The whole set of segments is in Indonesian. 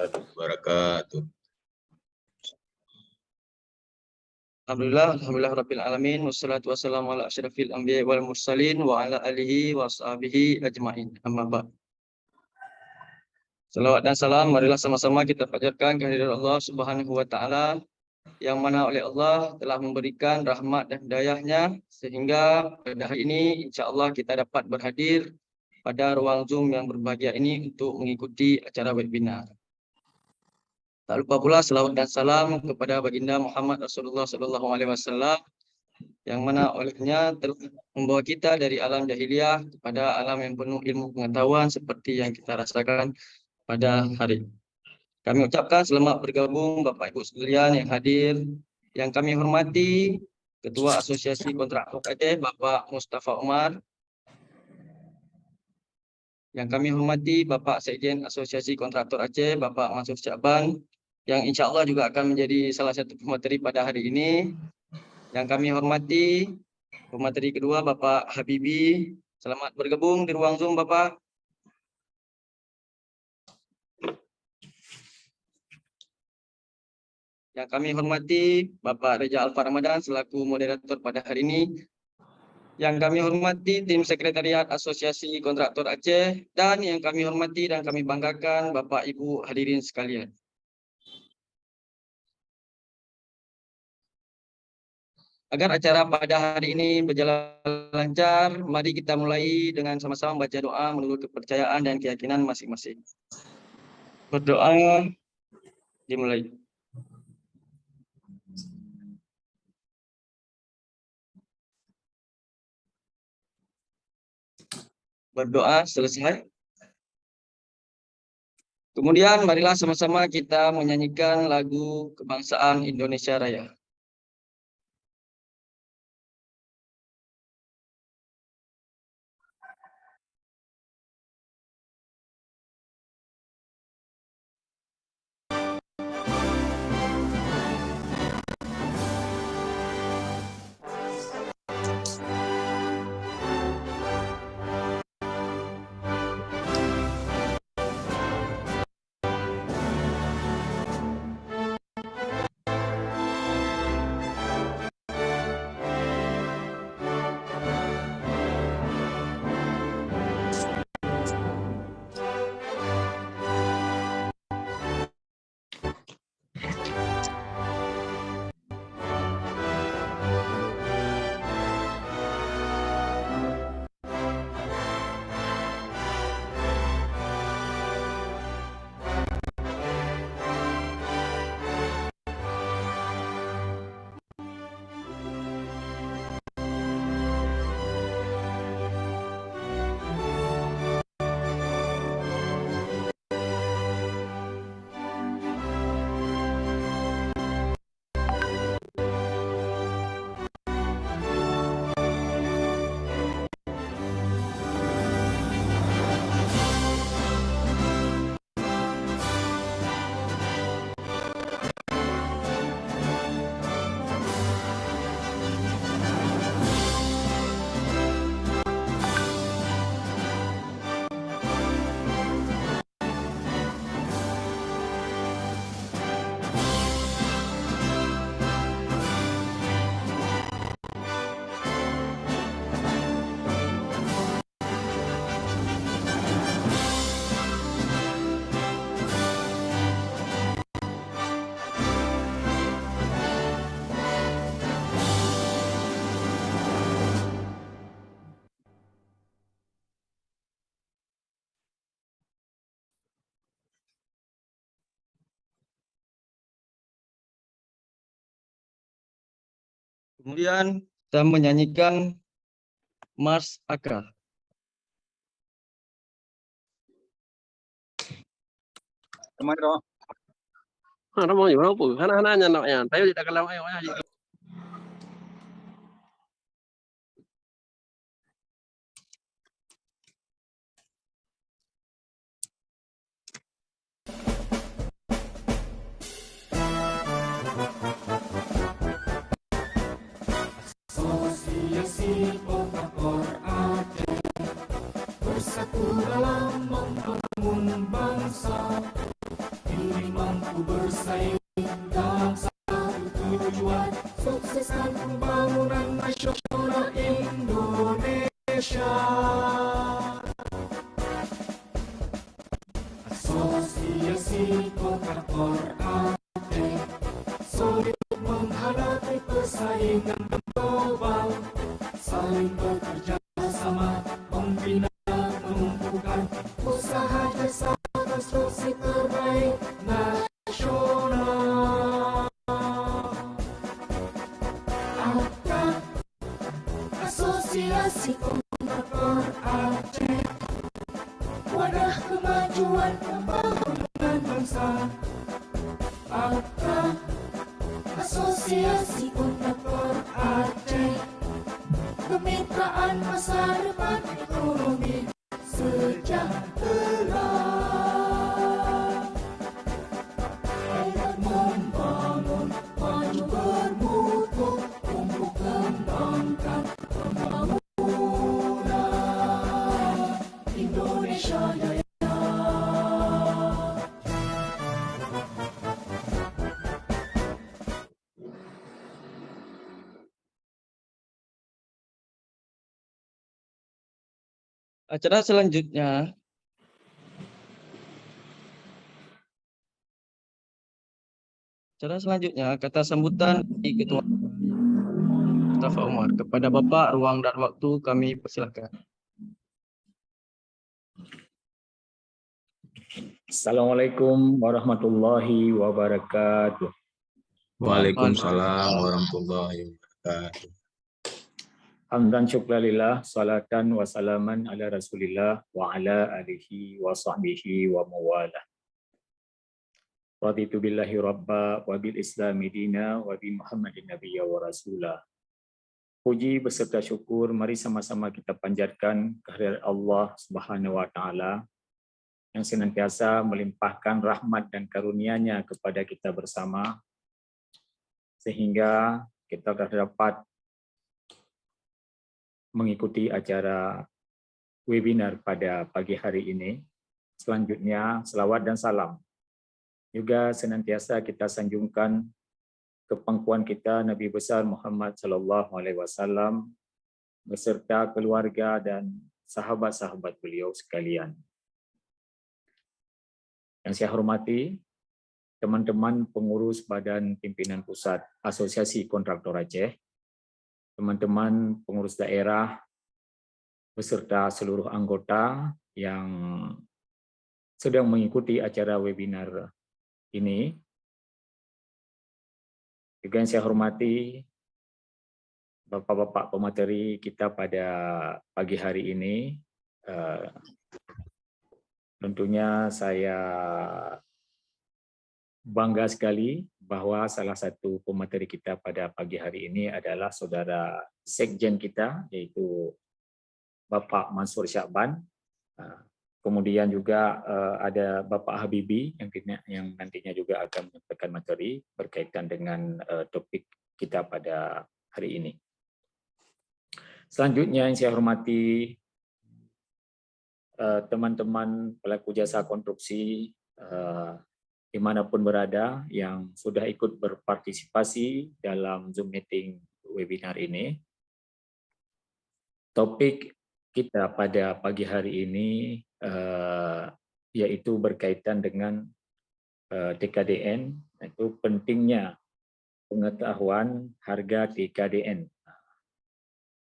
wabarakatuh. Alhamdulillah rabbil alamin, wassalatu wassalamu ala asyrafil anbiya'i wal mursalin wa ala alihi wa sahbihi ajmain. Amma ba'd. Salawat dan salam marilah sama-sama kita panjatkan kehadirat Allah Subhanahu wa taala yang mana oleh Allah telah memberikan rahmat dan hidayahnya sehingga pada hari ini insya-Allah kita dapat berhadir pada ruang Zoom yang berbahagia ini untuk mengikuti acara webinar. Tak lupa pula selawat dan salam kepada baginda Muhammad Rasulullah sallallahu alaihi wasallam yang mana olehnya telah membawa kita dari alam jahiliyah kepada alam yang penuh ilmu pengetahuan seperti yang kita rasakan pada hari ini. Kami ucapkan selamat bergabung Bapak Ibu sekalian yang hadir, yang kami hormati Ketua Asosiasi Kontraktor Aceh Bapak Mustafa Umar, yang kami hormati Bapak Sekjen Asosiasi Kontraktor Aceh Bapak Mansur Syakban, yang insya Allah juga akan menjadi salah satu pemateri pada hari ini. Yang kami hormati pemateri kedua Bapak Habibi, selamat bergabung di ruang Zoom Bapak. Yang kami hormati Bapak Reza Alfa Ramadan selaku moderator pada hari ini. Yang kami hormati tim sekretariat Asosiasi Kontraktor Aceh, dan yang kami hormati dan kami banggakan Bapak Ibu hadirin sekalian. Agar acara pada hari ini berjalan lancar, mari kita mulai dengan sama-sama membaca doa menurut kepercayaan dan keyakinan masing-masing. Berdoa dimulai. Berdoa selesai. Kemudian marilah sama-sama kita menyanyikan lagu kebangsaan Indonesia Raya. Kemudian kita menyanyikan Mars Akar. Kemana dong? Nó mau nhiều lắm, hana nya nak ya. Tayo tidak kalau ayo ayo. Asosiasi Kontraktor Aceh bersatu dalam membangun bangsa. Asosiasi kontraktor Aceh solid menghadapi persaingan global, saling bekerja sama membina menumbuhkan usaha jasa konstruksi terbaik nasional. AKA, Asosiasi Kontraktor Aceh, wadah kemajuan pembangunan bangsa. AKA, Asosiasi Kontraktor Aceh, kemitraan masa depan ekonomi sejahtera. Hebat membangun, maju bermutu, tumbuh kembangkan pembangunan Indonesia Jaya. Acara selanjutnya kata sambutan di Ketua Mustafa Umar. Kepada Bapak, ruang dan waktu kami persilakan. Assalamualaikum warahmatullahi wabarakatuh. Waalaikumsalam warahmatullahi wabarakatuh. Hamdan syukrillah, salatan wa salaman ala Rasulillah wa ala alihi wa sahbihi wa mawalah. Raditu billahi rabba wa bil islami dina wa bi Muhammadin nabiyya wa rasulah. Puji beserta syukur mari sama-sama kita panjatkan kehadirat Allah Subhanahu wa taala yang senantiasa melimpahkan rahmat dan karunia-Nya kepada kita bersama sehingga kita dapat mengikuti acara webinar pada pagi hari ini. Selanjutnya, selawat dan salam juga senantiasa kita sanjungkan ke pangkuan kita Nabi besar Muhammad sallallahu alaihi wasallam beserta keluarga dan sahabat-sahabat beliau sekalian. Yang saya hormati teman-teman pengurus Badan Pimpinan Pusat Asosiasi Kontraktor Aceh, teman-teman pengurus daerah, beserta seluruh anggota yang sedang mengikuti acara webinar ini. Juga yang saya hormati Bapak-Bapak pemateri kita pada pagi hari ini. Tentunya saya bangga sekali bahwa salah satu pemateri kita pada pagi hari ini adalah saudara sekjen kita, yaitu Bapak Mansur Syakban. Kemudian juga ada Bapak Habibie yang nantinya juga akan menyampaikan materi berkaitan dengan topik kita pada hari ini. Selanjutnya yang saya hormati teman-teman pelaku jasa konstruksi dimanapun berada yang sudah ikut berpartisipasi dalam Zoom meeting webinar ini. Topik kita pada pagi hari ini yaitu berkaitan dengan TKDN, yaitu pentingnya pengetahuan harga TKDN.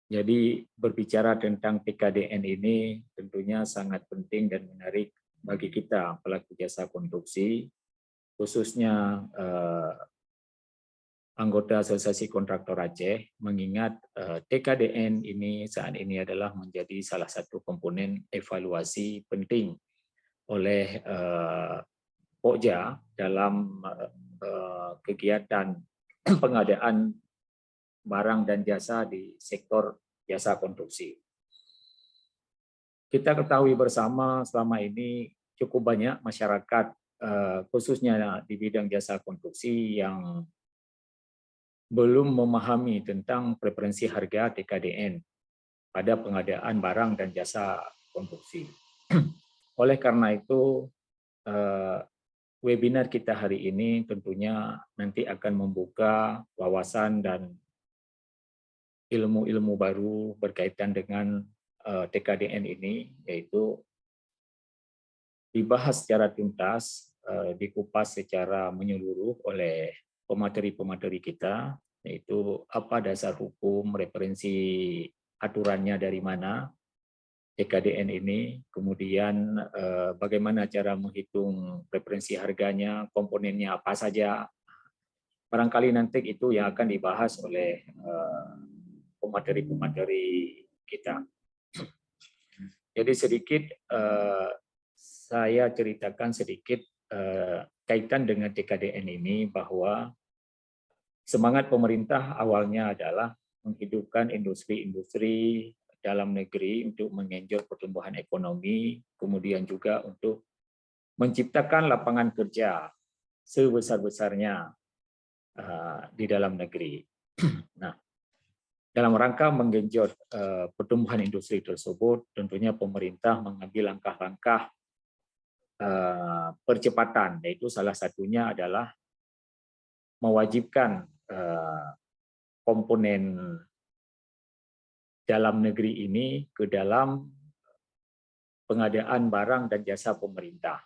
Jadi berbicara tentang TKDN ini tentunya sangat penting dan menarik bagi kita pelaku jasa konstruksi, khususnya anggota Asosiasi Kontraktor Aceh, mengingat TKDN ini saat ini adalah menjadi salah satu komponen evaluasi penting oleh Pokja dalam kegiatan pengadaan barang dan jasa di sektor jasa konstruksi. Kita ketahui bersama selama ini cukup banyak masyarakat khususnya di bidang jasa konstruksi yang belum memahami tentang preferensi harga TKDN pada pengadaan barang dan jasa konstruksi. Oleh karena itu, webinar kita hari ini tentunya nanti akan membuka wawasan dan ilmu-ilmu baru berkaitan dengan TKDN ini, yaitu dibahas secara tuntas dikupas secara menyeluruh oleh pemateri-pemateri kita, yaitu apa dasar hukum, referensi aturannya dari mana, TKDN ini, kemudian bagaimana cara menghitung referensi harganya, komponennya apa saja. Barangkali nanti itu yang akan dibahas oleh pemateri-pemateri kita. Jadi sedikit saya ceritakan sedikit kaitan dengan TKDN ini, bahwa semangat pemerintah awalnya adalah menghidupkan industri-industri dalam negeri untuk mengenjot pertumbuhan ekonomi, kemudian juga untuk menciptakan lapangan kerja sebesar-besarnya di dalam negeri. Nah, dalam rangka menggenjot pertumbuhan industri tersebut, tentunya pemerintah mengambil langkah-langkah percepatan, yaitu salah satunya adalah mewajibkan komponen dalam negeri ini ke dalam pengadaan barang dan jasa pemerintah.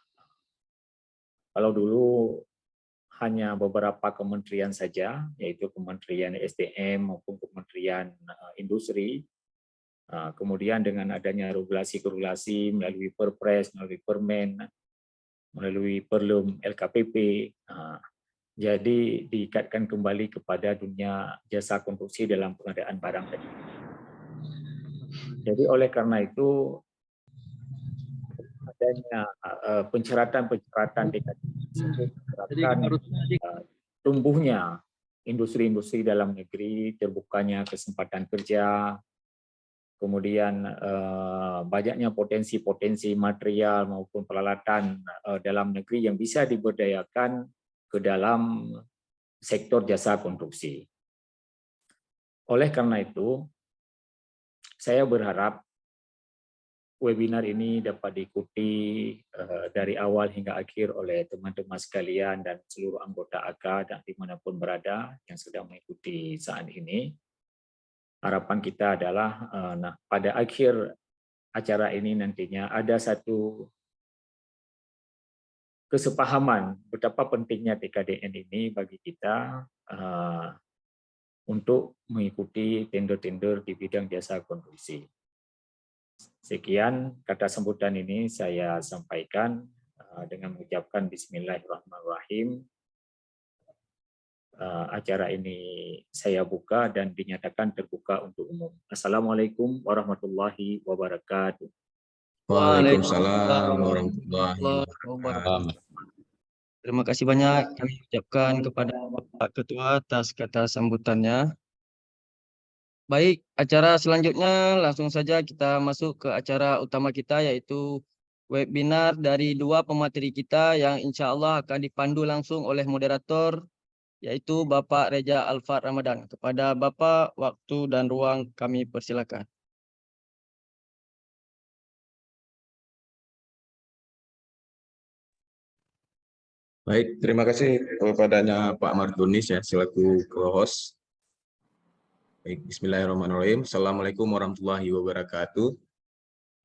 Kalau dulu hanya beberapa kementerian saja, yaitu Kementerian SDM maupun Kementerian Industri. Kemudian dengan adanya regulasi-regulasi melalui Perpres, melalui Permen, melalui Perlum LKPP, jadi diikatkan kembali kepada dunia jasa konstruksi dalam pengadaan barang tadi. Jadi oleh karena itu adanya penceratan-penceratan tumbuhnya industri-industri dalam negeri, terbukanya kesempatan kerja, kemudian banyaknya potensi-potensi material maupun peralatan dalam negeri yang bisa diberdayakan ke dalam sektor jasa konstruksi. Oleh karena itu, saya berharap webinar ini dapat diikuti dari awal hingga akhir oleh teman-teman sekalian dan seluruh anggota AK dan dimanapun berada yang sedang mengikuti saat ini. Harapan kita adalah pada akhir acara ini nantinya ada satu kesepahaman betapa pentingnya TKDN ini bagi kita untuk mengikuti tender-tender di bidang jasa konstruksi. Sekian kata sambutan ini saya sampaikan dengan mengucapkan Bismillahirrahmanirrahim. Acara ini saya buka dan dinyatakan terbuka untuk umum. Assalamualaikum warahmatullahi wabarakatuh. Waalaikumsalam warahmatullahi wabarakatuh. Terima kasih banyak kami ucapkan kepada Bapak Ketua atas kata sambutannya. Baik, acara selanjutnya langsung saja kita masuk ke acara utama kita, yaitu webinar dari dua pemateri kita yang insya Allah akan dipandu langsung oleh moderator, yaitu Bapak Reza Alfat Ramadan. Kepada Bapak, waktu dan ruang kami persilakan. Baik, terima kasih kepadanya Pak Martunis ya selaku co-host. Baik, Bismillahirrahmanirrahim. Assalamualaikum warahmatullahi wabarakatuh.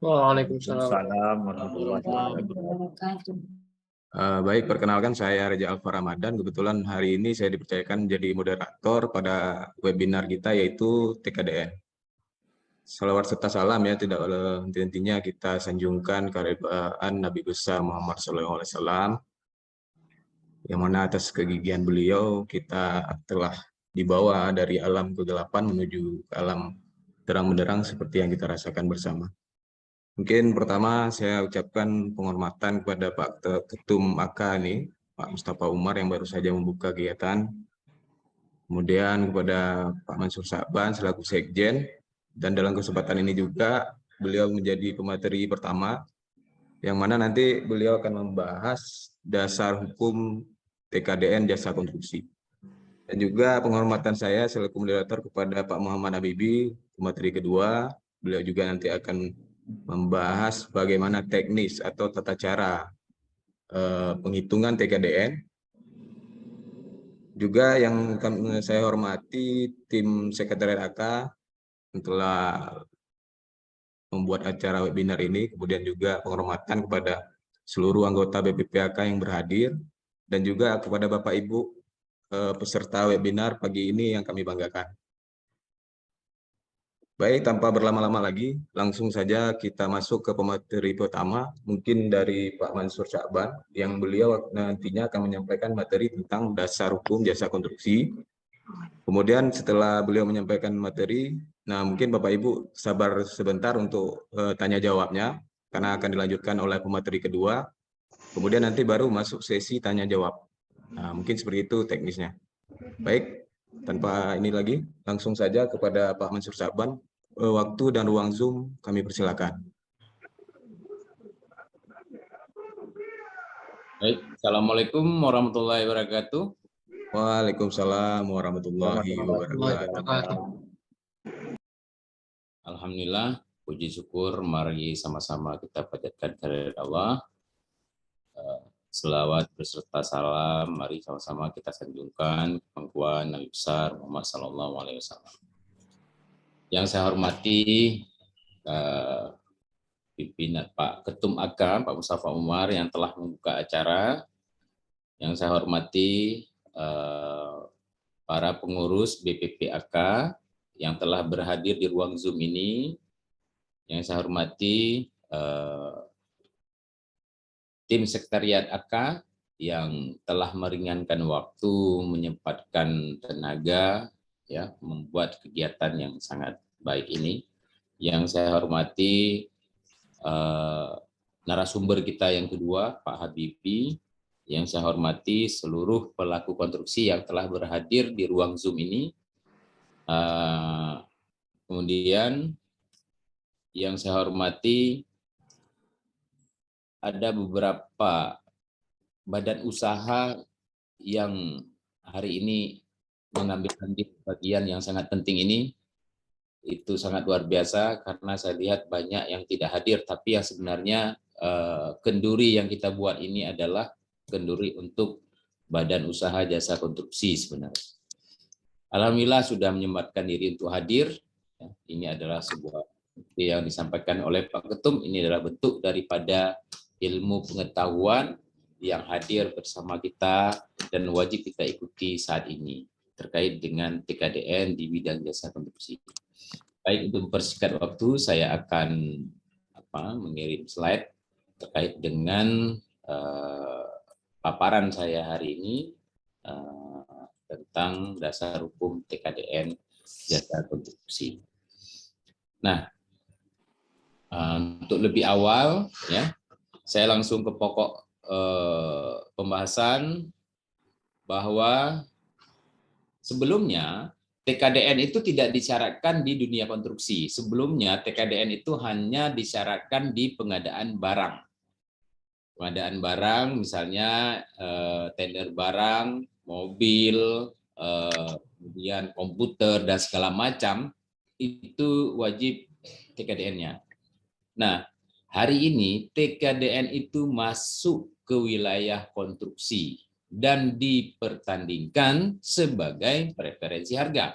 Waalaikumsalam warahmatullahi wabarakatuh. Baik, perkenalkan saya Reza Alfat Ramadan. Kebetulan hari ini saya dipercayakan menjadi moderator pada webinar kita yaitu TKDN. Salawat serta salam ya, tidak oleh henti-hentinya kita sanjungkan kehadiran Nabi besar Muhammad SAW, yang mana atas kegigihan beliau kita telah dibawa dari alam kegelapan menuju ke alam terang benderang seperti yang kita rasakan bersama. Mungkin pertama saya ucapkan penghormatan kepada Pak Ketum AK ini, Pak Mustafa Umar yang baru saja membuka kegiatan. Kemudian kepada Pak Mansur Syakban selaku Sekjen, dan dalam kesempatan ini juga beliau menjadi pemateri pertama, yang mana nanti beliau akan membahas dasar hukum TKDN jasa konstruksi. Dan juga penghormatan saya selaku moderator kepada Pak Muhammad Habibi, pemateri kedua. Beliau juga nanti akan membahas bagaimana teknis atau tata cara penghitungan TKDN. Juga yang saya hormati tim sekretariat AK yang telah membuat acara webinar ini, kemudian juga penghormatan kepada seluruh anggota BPPAK yang berhadir, dan juga kepada Bapak Ibu peserta webinar pagi ini yang kami banggakan. Baik, tanpa berlama-lama lagi, langsung saja kita masuk ke pemateri pertama, mungkin dari Pak Mansur Sya'ban, yang beliau nantinya akan menyampaikan materi tentang dasar hukum jasa konstruksi. Kemudian setelah beliau menyampaikan materi, nah mungkin Bapak Ibu sabar sebentar untuk tanya jawabnya, karena akan dilanjutkan oleh pemateri kedua. Kemudian nanti baru masuk sesi tanya jawab. Nah, mungkin seperti itu teknisnya. Baik, tanpa ini lagi, langsung saja kepada Pak Mansur Sya'ban. Waktu dan ruang Zoom kami persilakan. Baik, Assalamualaikum warahmatullahi wabarakatuh. Waalaikumsalam warahmatullahi wabarakatuh. Alhamdulillah, puji syukur, mari sama-sama kita panjatkan kehadirat Allah. Selawat beserta salam, mari sama-sama kita sanjungkan pangkuan Nabi besar Muhammad SAW. Yang saya hormati pimpinan Pak Ketum AK, Pak Mustafa Umar yang telah membuka acara. Yang saya hormati para pengurus BPPAK yang telah berhadir di ruang Zoom ini. Yang saya hormati tim sekretariat AK yang telah meringankan waktu, menyempatkan tenaga, ya, membuat kegiatan yang sangat baik ini. Yang saya hormati narasumber kita yang kedua, Pak Habibie. Yang saya hormati seluruh pelaku konstruksi yang telah berhadir di ruang Zoom ini. Kemudian yang saya hormati ada beberapa badan usaha yang hari ini mengambil andil bagian yang sangat penting ini. Itu sangat luar biasa karena saya lihat banyak yang tidak hadir, tapi yang sebenarnya kenduri yang kita buat ini adalah kenduri untuk badan usaha jasa konstruksi sebenarnya. Alhamdulillah sudah menyempatkan diri untuk hadir. Ini adalah sebuah bukti yang disampaikan oleh Pak Ketum. Ini adalah bentuk daripada ilmu pengetahuan yang hadir bersama kita dan wajib kita ikuti saat ini terkait dengan TKDN di bidang jasa konstruksi. Baik, untuk mempersingkat waktu, saya akan mengirim slide terkait dengan paparan saya hari ini tentang dasar hukum TKDN jasa konstruksi. Nah, untuk lebih awal, ya, saya langsung ke pokok pembahasan bahwa sebelumnya TKDN itu tidak disyaratkan di dunia konstruksi. Sebelumnya TKDN itu hanya disyaratkan di pengadaan barang. Pengadaan barang, misalnya tender barang, mobil, kemudian komputer dan segala macam, itu wajib TKDN-nya. Nah, hari ini TKDN itu masuk ke wilayah konstruksi dan dipertandingkan sebagai preferensi harga.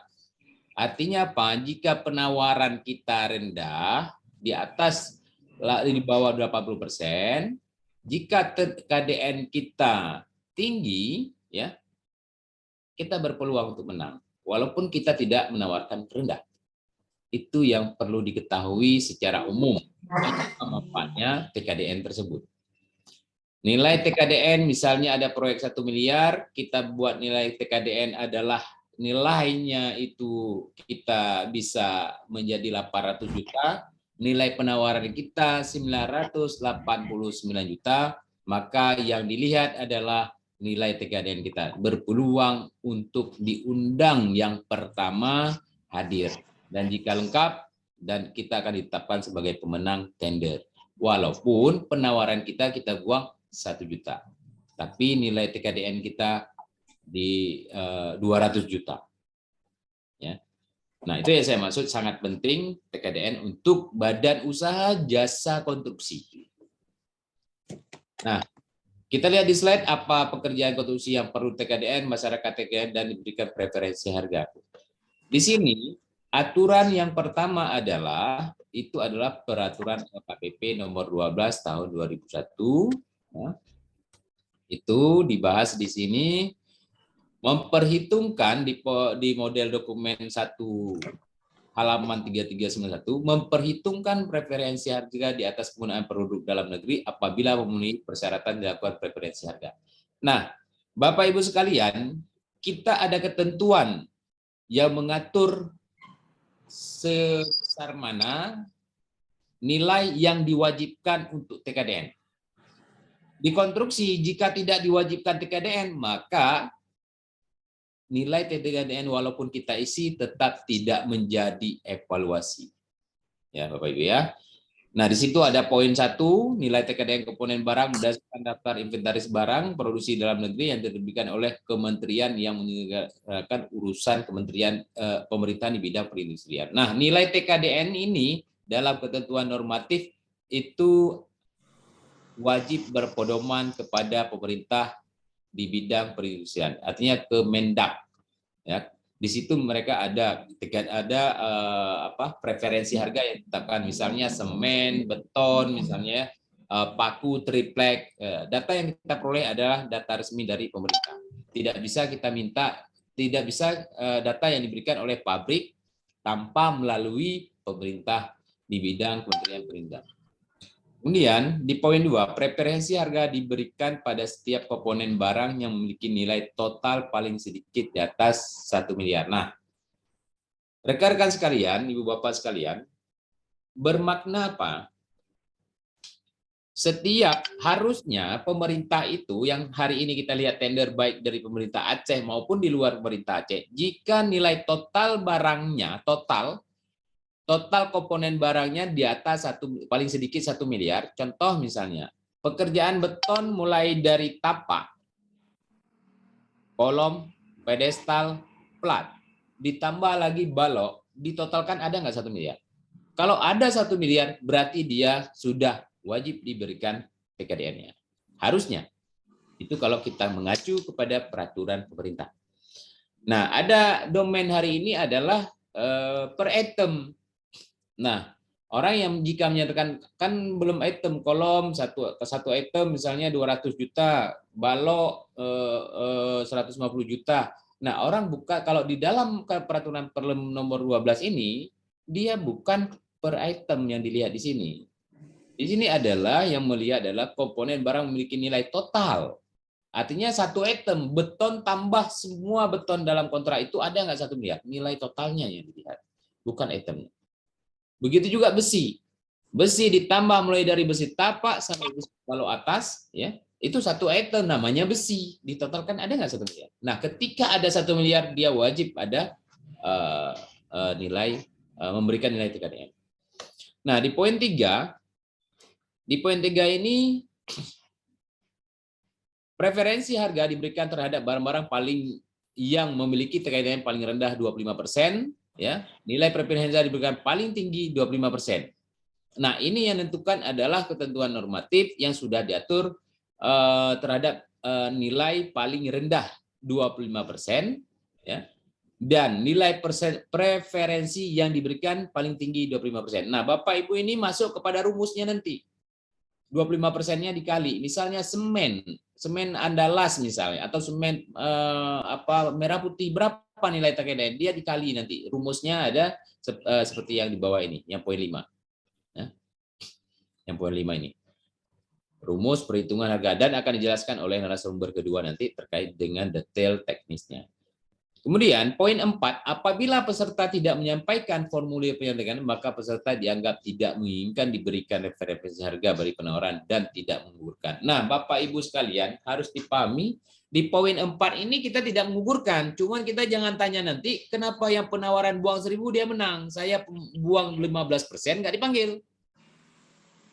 Artinya apa? Jika penawaran kita rendah, di atas, di bawah 80%, jika TKDN kita tinggi, ya, kita berpeluang untuk menang, walaupun kita tidak menawarkan rendah. Itu yang perlu diketahui secara umum manfaatnya TKDN tersebut. Nilai TKDN misalnya ada proyek 1 miliar, kita buat nilai TKDN adalah nilainya itu kita bisa menjadi 800 juta, nilai penawaran kita 989 juta, maka yang dilihat adalah nilai TKDN kita berpeluang untuk diundang yang pertama hadir. Dan jika lengkap, dan kita akan ditetapkan sebagai pemenang tender. Walaupun penawaran kita buang 1 juta. Tapi nilai TKDN kita di 200 juta. Ya. Nah, itu yang saya maksud sangat penting TKDN untuk badan usaha jasa konstruksi. Nah, kita lihat di slide apa pekerjaan konstruksi yang perlu TKDN, masyarakat TKDN, dan diberikan preferensi harga. Di sini, aturan yang pertama adalah peraturan LKPP nomor 12 tahun 2001 Ya. Itu dibahas di sini, memperhitungkan di model dokumen 1 halaman 3391, memperhitungkan preferensi harga di atas penggunaan produk dalam negeri apabila memenuhi persyaratan dilakukan preferensi harga. Nah, Bapak Ibu sekalian, kita ada ketentuan yang mengatur sebesar mana nilai yang diwajibkan untuk TKDN. Di konstruksi, jika tidak diwajibkan TKDN, maka nilai TKDN walaupun kita isi tetap tidak menjadi evaluasi. Ya, Bapak Ibu ya. Nah, di situ ada poin 1, nilai TKDN komponen barang berdasarkan daftar inventaris barang produksi dalam negeri yang diterbitkan oleh kementerian yang menyelenggarakan urusan kementerian pemerintahan di bidang perindustrian. Nah, nilai TKDN ini dalam ketentuan normatif itu wajib berpedoman kepada pemerintah di bidang perindustrian, artinya Kemendak. Ya, di situ mereka ada preferensi harga yang ditetapkan, misalnya semen, beton, misalnya paku, triplek. Data yang kita peroleh adalah data resmi dari pemerintah. Tidak bisa kita minta, tidak bisa data yang diberikan oleh pabrik tanpa melalui pemerintah di bidang Kementerian Perindustrian. Kemudian di poin 2, preferensi harga diberikan pada setiap komponen barang yang memiliki nilai total paling sedikit di atas 1 miliar. Nah, rekan-rekan sekalian, Ibu Bapak sekalian, bermakna apa? Setiap harusnya pemerintah itu yang hari ini kita lihat tender baik dari pemerintah Aceh maupun di luar pemerintah Aceh, jika nilai total barangnya, total komponen barangnya di atas paling sedikit 1 miliar. Contoh misalnya, pekerjaan beton mulai dari tapak, kolom, pedestal, plat, ditambah lagi balok, ditotalkan ada nggak 1 miliar? Kalau ada 1 miliar, berarti dia sudah wajib diberikan TKDN-nya. Harusnya. Itu kalau kita mengacu kepada peraturan pemerintah. Nah, ada domain hari ini adalah per item. Nah, orang yang jika menyatakan kan belum item, kolom satu item misalnya 200 juta, balok 150 juta. Nah, orang buka kalau di dalam peraturan Perlem nomor 12 ini, dia bukan per item yang dilihat di sini. Di sini adalah yang melihat adalah komponen barang memiliki nilai total. Artinya 1 item beton tambah semua beton dalam kontrak itu ada nggak 1 miliar? Nilai totalnya yang dilihat, bukan itemnya. Begitu juga besi. Besi ditambah mulai dari besi tapak sampai besi balok atas, ya itu 1 item namanya besi. Ditotalkan ada nggak 1 miliar? Nah, ketika ada 1 miliar dia wajib ada memberikan nilai TKDN. Nah, di poin 3 ini preferensi harga diberikan terhadap barang-barang paling yang memiliki TKDN paling rendah 25%. Ya, nilai preferensi diberikan paling tinggi 25%. Nah, ini yang menentukan adalah ketentuan normatif yang sudah diatur terhadap nilai paling rendah 25%, ya, dan nilai preferensi yang diberikan paling tinggi 25%. Nah, Bapak Ibu ini masuk kepada rumusnya nanti. 25%-nya dikali, misalnya semen andalas misalnya, atau semen merah putih, berapa nilai TKDN, dia dikali nanti. Rumusnya ada seperti yang di bawah ini, yang poin 5. Ya. Yang poin 5 ini. Rumus perhitungan harga, dan akan dijelaskan oleh narasumber kedua nanti terkait dengan detail teknisnya. Kemudian poin 4, apabila peserta tidak menyampaikan formulir penyampaian, maka peserta dianggap tidak menginginkan diberikan referensi harga bagi penawaran dan tidak menggugurkan. Nah, Bapak Ibu sekalian harus dipahami di poin 4 ini kita tidak menggugurkan, cuman kita jangan tanya nanti kenapa yang penawaran buang 1.000 dia menang, saya buang 15% nggak dipanggil.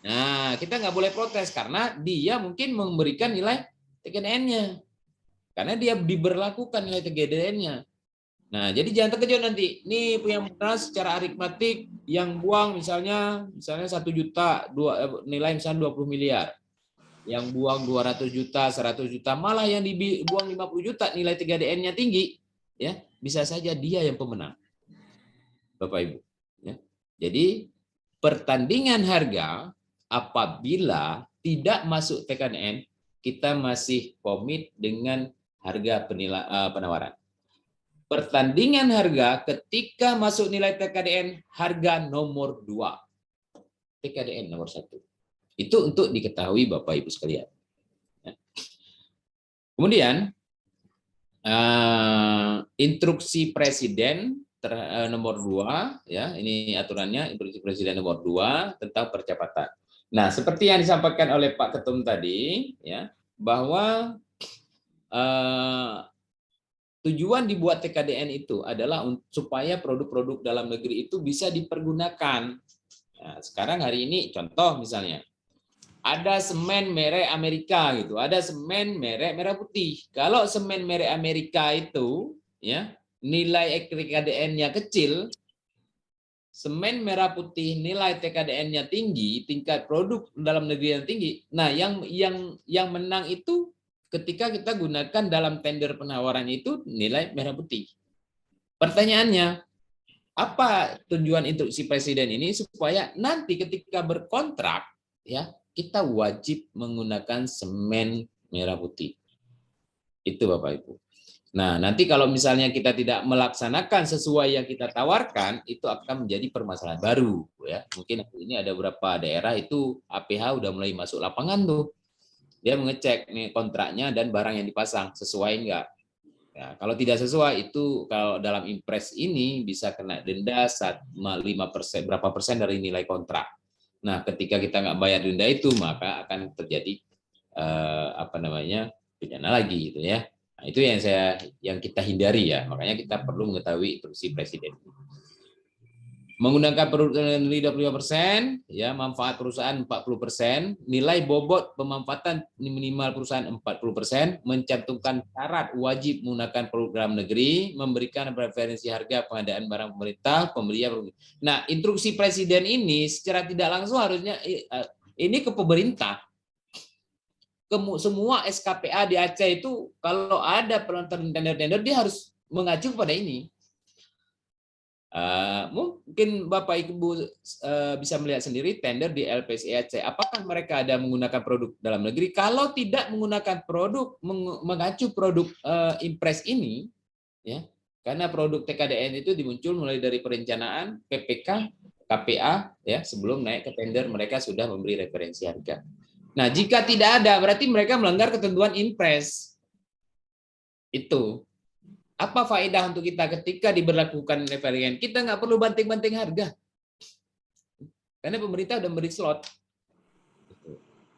Nah, kita nggak boleh protes karena dia mungkin memberikan nilai TKDN-nya. Karena dia diberlakukan nilai TKDN-nya. Nah, jadi jangan terkejut nanti. Ini yang benar secara aritmatik yang buang misalnya 1 juta, nilai misalnya 20 miliar. Yang buang 200 juta, 100 juta, malah yang dibuang 50 juta nilai TKDN-nya tinggi, ya, bisa saja dia yang pemenang. Bapak Ibu, ya. Jadi pertandingan harga apabila tidak masuk TKDN, kita masih komit dengan harga penawaran. Pertandingan harga ketika masuk nilai TKDN, harga nomor 2. TKDN nomor 1. Itu untuk diketahui Bapak Ibu sekalian. Kemudian, instruksi Presiden nomor 2, ya, ini aturannya, instruksi Presiden nomor 2 tentang percepatan. Nah, seperti yang disampaikan oleh Pak Ketum tadi, ya, bahwa tujuan dibuat TKDN itu adalah supaya produk-produk dalam negeri itu bisa dipergunakan. Nah, sekarang hari ini contoh misalnya, ada semen merek Amerika gitu, ada semen merek merah putih. Kalau semen merek Amerika itu, ya, nilai TKDN-nya kecil, semen merah putih nilai TKDN-nya tinggi, tingkat produk dalam negeri yang tinggi. Nah, yang menang itu ketika kita gunakan dalam tender penawaran itu nilai merah putih. Pertanyaannya, apa tujuan instruksi Presiden ini? Supaya nanti ketika berkontrak, ya, kita wajib menggunakan semen merah putih. Itu Bapak Ibu. Nah, nanti kalau misalnya kita tidak melaksanakan sesuai yang kita tawarkan, itu akan menjadi permasalahan baru, ya. Mungkin ini ada beberapa daerah itu APH udah mulai masuk lapangan tuh. Dia mengecek nih kontraknya dan barang yang dipasang sesuai enggak. Ya, kalau tidak sesuai itu kalau dalam impres ini bisa kena denda 5%, berapa persen dari nilai kontrak. Nah, ketika kita nggak bayar denda itu maka akan terjadi pidana lagi gitu ya. Nah, itu yang kita hindari ya. Makanya kita perlu mengetahui instruksi Presiden. Menggunakan produk nilai 25%, ya, manfaat perusahaan 40%, nilai bobot pemanfaatan minimal perusahaan 40%, mencantumkan syarat wajib menggunakan program negeri, memberikan preferensi harga pengadaan barang pemerintah, pembelian. Nah, instruksi Presiden ini secara tidak langsung harusnya ini ke pemerintah. Semua SKPA di Aceh itu kalau ada penonton tender-tender dia harus mengacu pada ini. Mungkin Bapak Ibu bisa melihat sendiri tender di LPSI Aceh. Apakah mereka ada menggunakan produk dalam negeri? Kalau tidak menggunakan produk mengacu produk impres ini, ya, karena produk TKDN itu dimuncul mulai dari perencanaan, PPK, KPA, ya, sebelum naik ke tender mereka sudah memberi referensi harga. Nah, jika tidak ada berarti mereka melanggar ketentuan impres. Itu. Apa faedah untuk kita ketika diberlakukan referensi? Kita nggak perlu banting-banting harga. Karena pemerintah udah beri slot.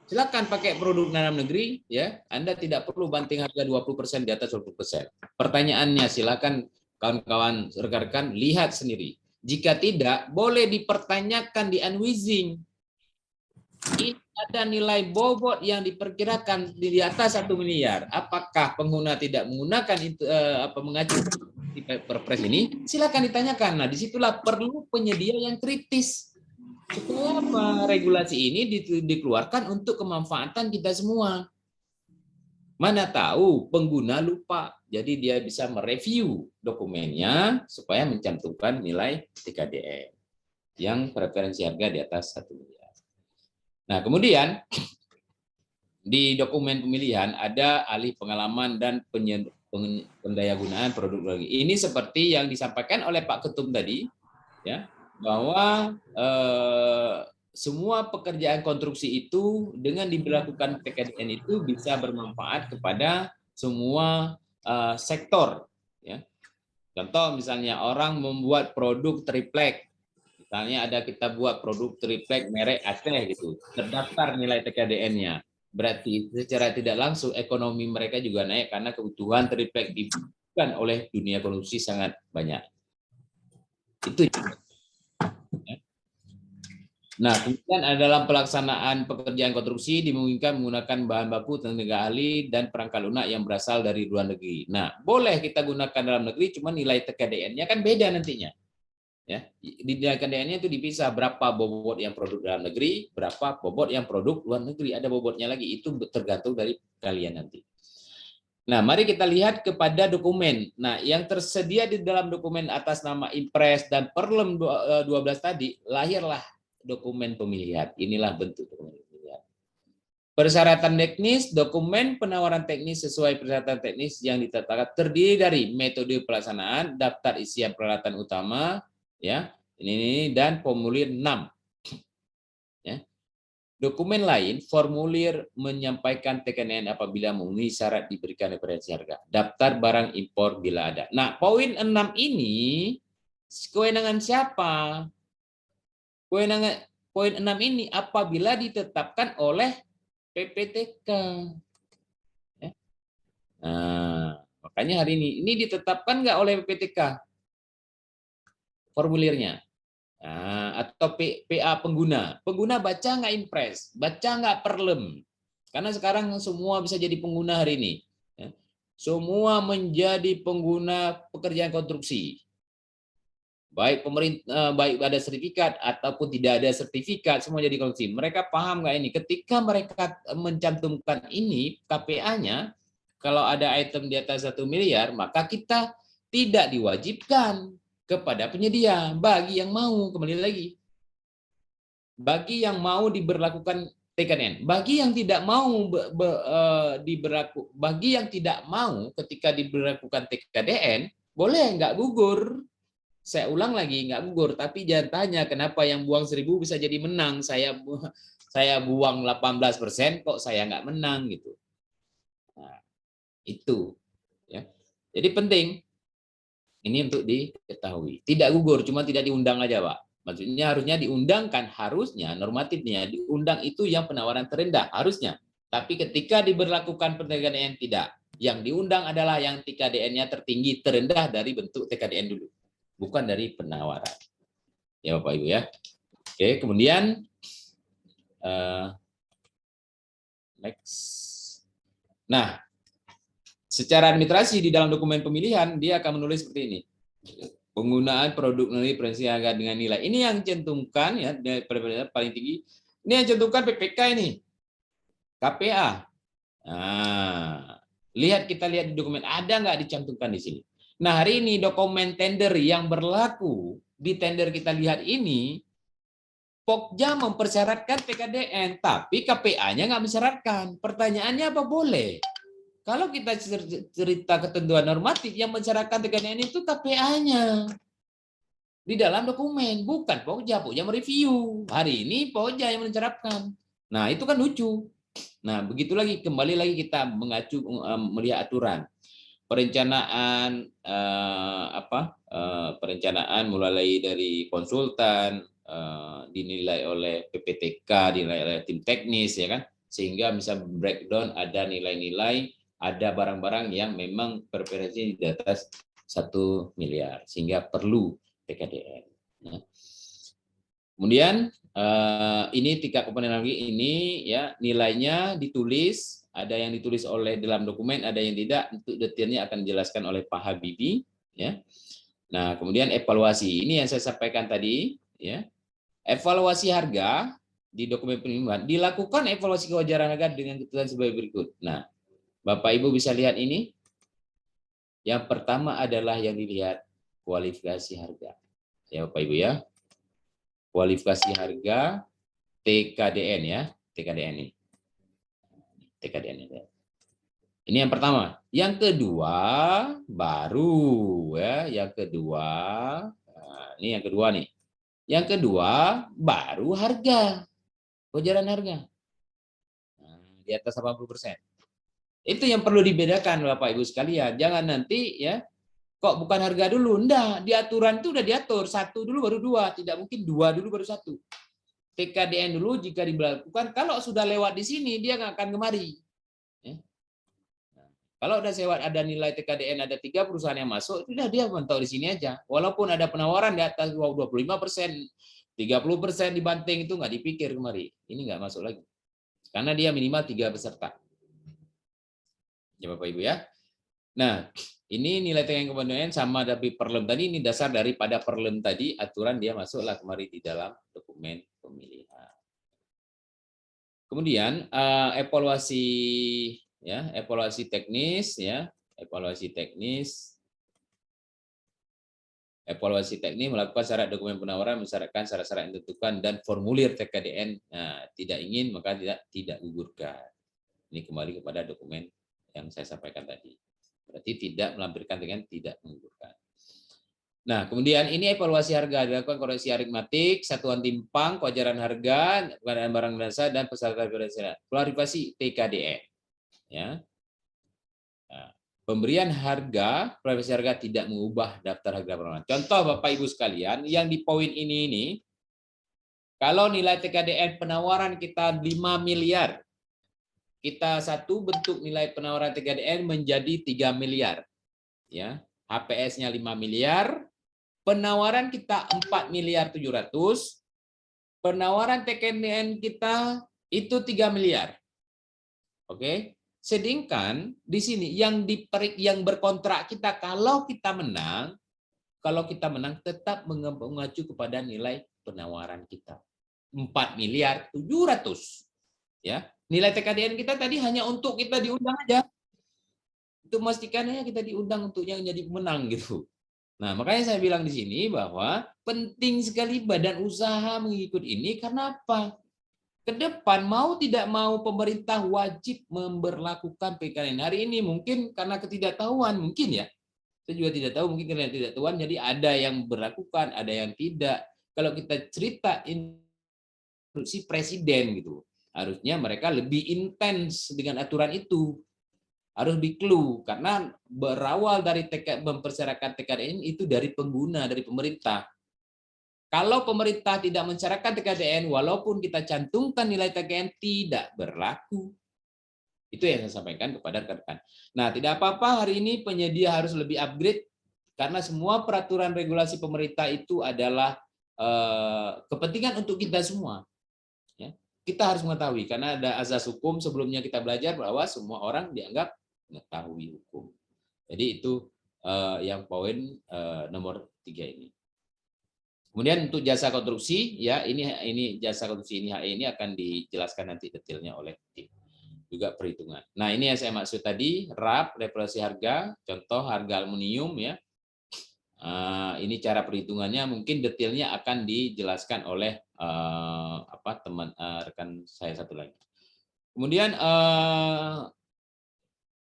Silakan pakai produk dalam negeri, ya. Anda tidak perlu banting harga 20% di atas 20%. Pertanyaannya silakan kawan-kawan rekan-rekan lihat sendiri. Jika tidak, boleh dipertanyakan di unwizing. Ini ada nilai bobot yang diperkirakan di atas 1 miliar. Apakah pengguna tidak menggunakan itu mengacu perpres ini? Silakan ditanyakan. Nah, disitulah perlu penyedia yang kritis. Supaya apa? Regulasi ini dikeluarkan untuk kemanfaatan kita semua. Mana tahu pengguna lupa, jadi dia bisa mereview dokumennya supaya mencantumkan nilai TKDN yang preferensi harga di atas 1 miliar. Nah, kemudian di dokumen pemilihan ada alih pengalaman dan pendayagunaan produk lagi. Ini seperti yang disampaikan oleh Pak Ketum tadi, ya, bahwa semua pekerjaan konstruksi itu dengan diberlakukan TKDN itu bisa bermanfaat kepada semua sektor. Ya. Contoh misalnya orang membuat produk triplek. Misalnya kita buat produk triplek merek Aceh gitu, terdaftar nilai TKDN-nya. Berarti secara tidak langsung ekonomi mereka juga naik karena kebutuhan triplek dibutuhkan oleh dunia konsumsi sangat banyak. Itu. Nah, kemudian dalam pelaksanaan pekerjaan konstruksi dimungkinkan menggunakan bahan baku tenaga ahli dan perangkat lunak yang berasal dari luar negeri. Nah, boleh kita gunakan dalam negeri, cuma nilai TKDN-nya kan beda nantinya. Ya, di TKDN-nya itu dipisah berapa bobot yang produk dalam negeri, berapa bobot yang produk luar negeri. Ada bobotnya lagi, itu tergantung dari kalian nanti. Nah, mari kita lihat kepada dokumen. Nah, yang tersedia di dalam dokumen atas nama Impres dan Perlem 12 tadi, lahirlah dokumen pemilihan. Inilah bentuk dokumen pemilihan. Persyaratan teknis, dokumen penawaran teknis sesuai persyaratan teknis yang ditetapkan terdiri dari metode pelaksanaan, daftar isian peralatan utama, ya, ini dan formulir 6. Ya. Dokumen lain, formulir menyampaikan TKDN apabila memenuhi syarat diberikan referensi harga. Daftar barang impor bila ada. Nah, poin 6 ini kewenangan siapa? Kewenangan poin 6 ini apabila ditetapkan oleh PPTK. Ya. Nah, makanya hari ini ditetapkan nggak oleh PPTK formulirnya. Nah, atau PA pengguna. Pengguna baca nggak impres, baca nggak perlem. Karena sekarang semua bisa jadi pengguna hari ini. Ya. Semua menjadi pengguna pekerjaan konstruksi. Baik pemerintah, baik ada sertifikat ataupun tidak ada sertifikat, semua jadi konstruksi. Mereka paham nggak ini? Ketika mereka mencantumkan ini KPA-nya, kalau ada item di atas 1 miliar, maka kita tidak diwajibkan kepada penyedia. Bagi yang mau, kembali lagi, bagi yang mau diberlakukan TKDN, bagi yang tidak mau bagi yang tidak mau ketika diberlakukan TKDN, boleh nggak gugur. Saya ulang lagi, nggak gugur, tapi jangan tanya kenapa yang buang 1.000 bisa jadi menang. Saya buang 18%, kok saya nggak menang gitu. Nah, itu ya. Jadi penting ini untuk diketahui. Tidak gugur, cuma tidak diundang aja, Pak. Maksudnya harusnya diundangkan, harusnya normatifnya diundang itu yang penawaran terendah harusnya. Tapi ketika diberlakukan TKDN tidak. Yang diundang adalah yang TKDN-nya tertinggi terendah dari bentuk TKDN dulu. Bukan dari penawaran. Ya Bapak Ibu ya. Oke, kemudian next. Nah, secara administrasi di dalam dokumen pemilihan dia akan menulis seperti ini. Penggunaan produk nilai referensi harga dengan nilai. Ini yang cantumkan ya paling tinggi. Ini yang cantumkan PPK ini. KPA. Nah, kita lihat di dokumen ada nggak dicantumkan di sini. Nah, hari ini dokumen tender yang berlaku di tender kita lihat ini, Pokja mempersyaratkan PKDN, tapi KPA-nya nggak mensyaratkan. Pertanyaannya apa boleh? Kalau kita cerita ketentuan normatif yang mensyaratkan PKDN itu KPA-nya di dalam dokumen, bukan Pokja. Pokja mereview. Hari ini Pokja yang mencerapkan. Nah, itu kan lucu. Nah, begitu lagi, kembali lagi kita mengacu melihat aturan. Perencanaan perencanaan mulai dari konsultan dinilai oleh PPTK, dinilai oleh tim teknis ya kan, sehingga bisa breakdown ada nilai-nilai, ada barang-barang yang memang preferensi di atas 1 miliar sehingga perlu TKDN. Ya. Kemudian ini 3 komponen lagi ini ya, nilainya ditulis. Ada yang ditulis oleh dalam dokumen, ada yang tidak. Untuk detailnya akan dijelaskan oleh Pak Habibie. Ya. Nah, kemudian evaluasi. Ini yang saya sampaikan tadi. Ya. Evaluasi harga di dokumen penerimaan. Dilakukan evaluasi kewajaran harga dengan ketentuan sebagai berikut. Nah, Bapak Ibu bisa lihat ini. Yang pertama adalah yang dilihat kualifikasi harga. Ya Bapak Ibu ya. Kualifikasi harga TKDN ya. TKDN ini. TKDN ini. Ini yang pertama. Yang kedua baru ya, yang kedua. Nah, ini yang kedua nih. Yang kedua baru harga. Kewajaran harga. Nah, di atas 80%. Itu yang perlu dibedakan Bapak Ibu sekalian. Jangan nanti ya kok bukan harga dulu. Enggak, di aturan itu udah diatur 1 dulu baru 2, tidak mungkin 2 dulu baru 1. TKDN dulu jika diberlakukan, kalau sudah lewat di sini dia nggak akan kemari. Ya. Nah, kalau ada nilai TKDN ada 3 perusahaan yang masuk, sudah dia mentok di sini aja. Walaupun ada penawaran di atas 25%, 30% dibanting itu nggak dipikir kemari. Ini nggak masuk lagi. Karena dia minimal 3 peserta. Ya Bapak Ibu ya. Nah, ini nilai TKDN komponen sama tapi perlem tadi, ini dasar daripada perlem tadi, aturan dia masuklah kemari di dalam dokumen pemilihan. Kemudian evaluasi ya, evaluasi teknis ya, evaluasi teknis. Evaluasi teknis melakukan syarat dokumen penawaran, mensyaratkan syarat-syarat yang ditentukan dan formulir TKDN. Nah, tidak ingin maka tidak gugurkan. Ini kembali kepada dokumen yang saya sampaikan tadi. Berarti tidak melampirkan dengan tidak menggugurkan. Nah, kemudian ini evaluasi harga, dilakukan koreksi aritmatik, satuan timpang, kewajaran harga, pengadaan barang jasa dan persyaratan klarifikasi TKDN. Ya. Nah, pemberian harga, klarifikasi harga tidak mengubah daftar harga penawaran. Contoh Bapak Ibu sekalian, yang di poin ini kalau nilai TKDN penawaran kita 5 miliar, kita satu bentuk nilai penawaran TKDN menjadi 3 miliar. Ya, HPS-nya 5 miliar, penawaran kita 4 miliar 700, penawaran TKDN kita itu 3 miliar. Oke. Sedangkan di sini yang berkontrak kita kalau kita menang tetap mengacu kepada nilai penawaran kita. 4 miliar 700. Ya. Nilai TKDN kita tadi hanya untuk kita diundang aja. Itu memastikannya kita diundang untuk yang jadi pemenang gitu. Nah, makanya saya bilang di sini bahwa penting sekali badan usaha mengikut ini karena apa? Ke depan mau tidak mau pemerintah wajib memberlakukan PKDN. Hari ini mungkin karena ketidaktahuan, mungkin ya. Saya juga tidak tahu, mungkin karena ketidaktahuan jadi ada yang berlakukan, ada yang tidak. Kalau kita cerita instruksi presiden gitu, harusnya mereka lebih intens dengan aturan itu. Harus lebih clue karena berawal dari mempersyaratkan TKDN itu dari pengguna, dari pemerintah. Kalau pemerintah tidak mensyaratkan TKDN, walaupun kita cantumkan nilai TKDN tidak berlaku. Itu yang saya sampaikan kepada rekan-rekan. Nah, tidak apa-apa hari ini penyedia harus lebih upgrade karena semua peraturan regulasi pemerintah itu adalah kepentingan untuk kita semua. Ya. Kita harus mengetahui karena ada azas hukum sebelumnya kita belajar bahwa semua orang dianggap mengetahui hukum. Jadi itu yang poin nomor 3 ini. Kemudian untuk jasa konstruksi ya ini jasa konstruksi ini akan dijelaskan nanti detailnya oleh tim. Juga perhitungan. Nah, ini yang saya maksud tadi, RAP, referensi harga, contoh harga aluminium ya. Ini cara perhitungannya mungkin detailnya akan dijelaskan oleh rekan saya satu lagi. Kemudian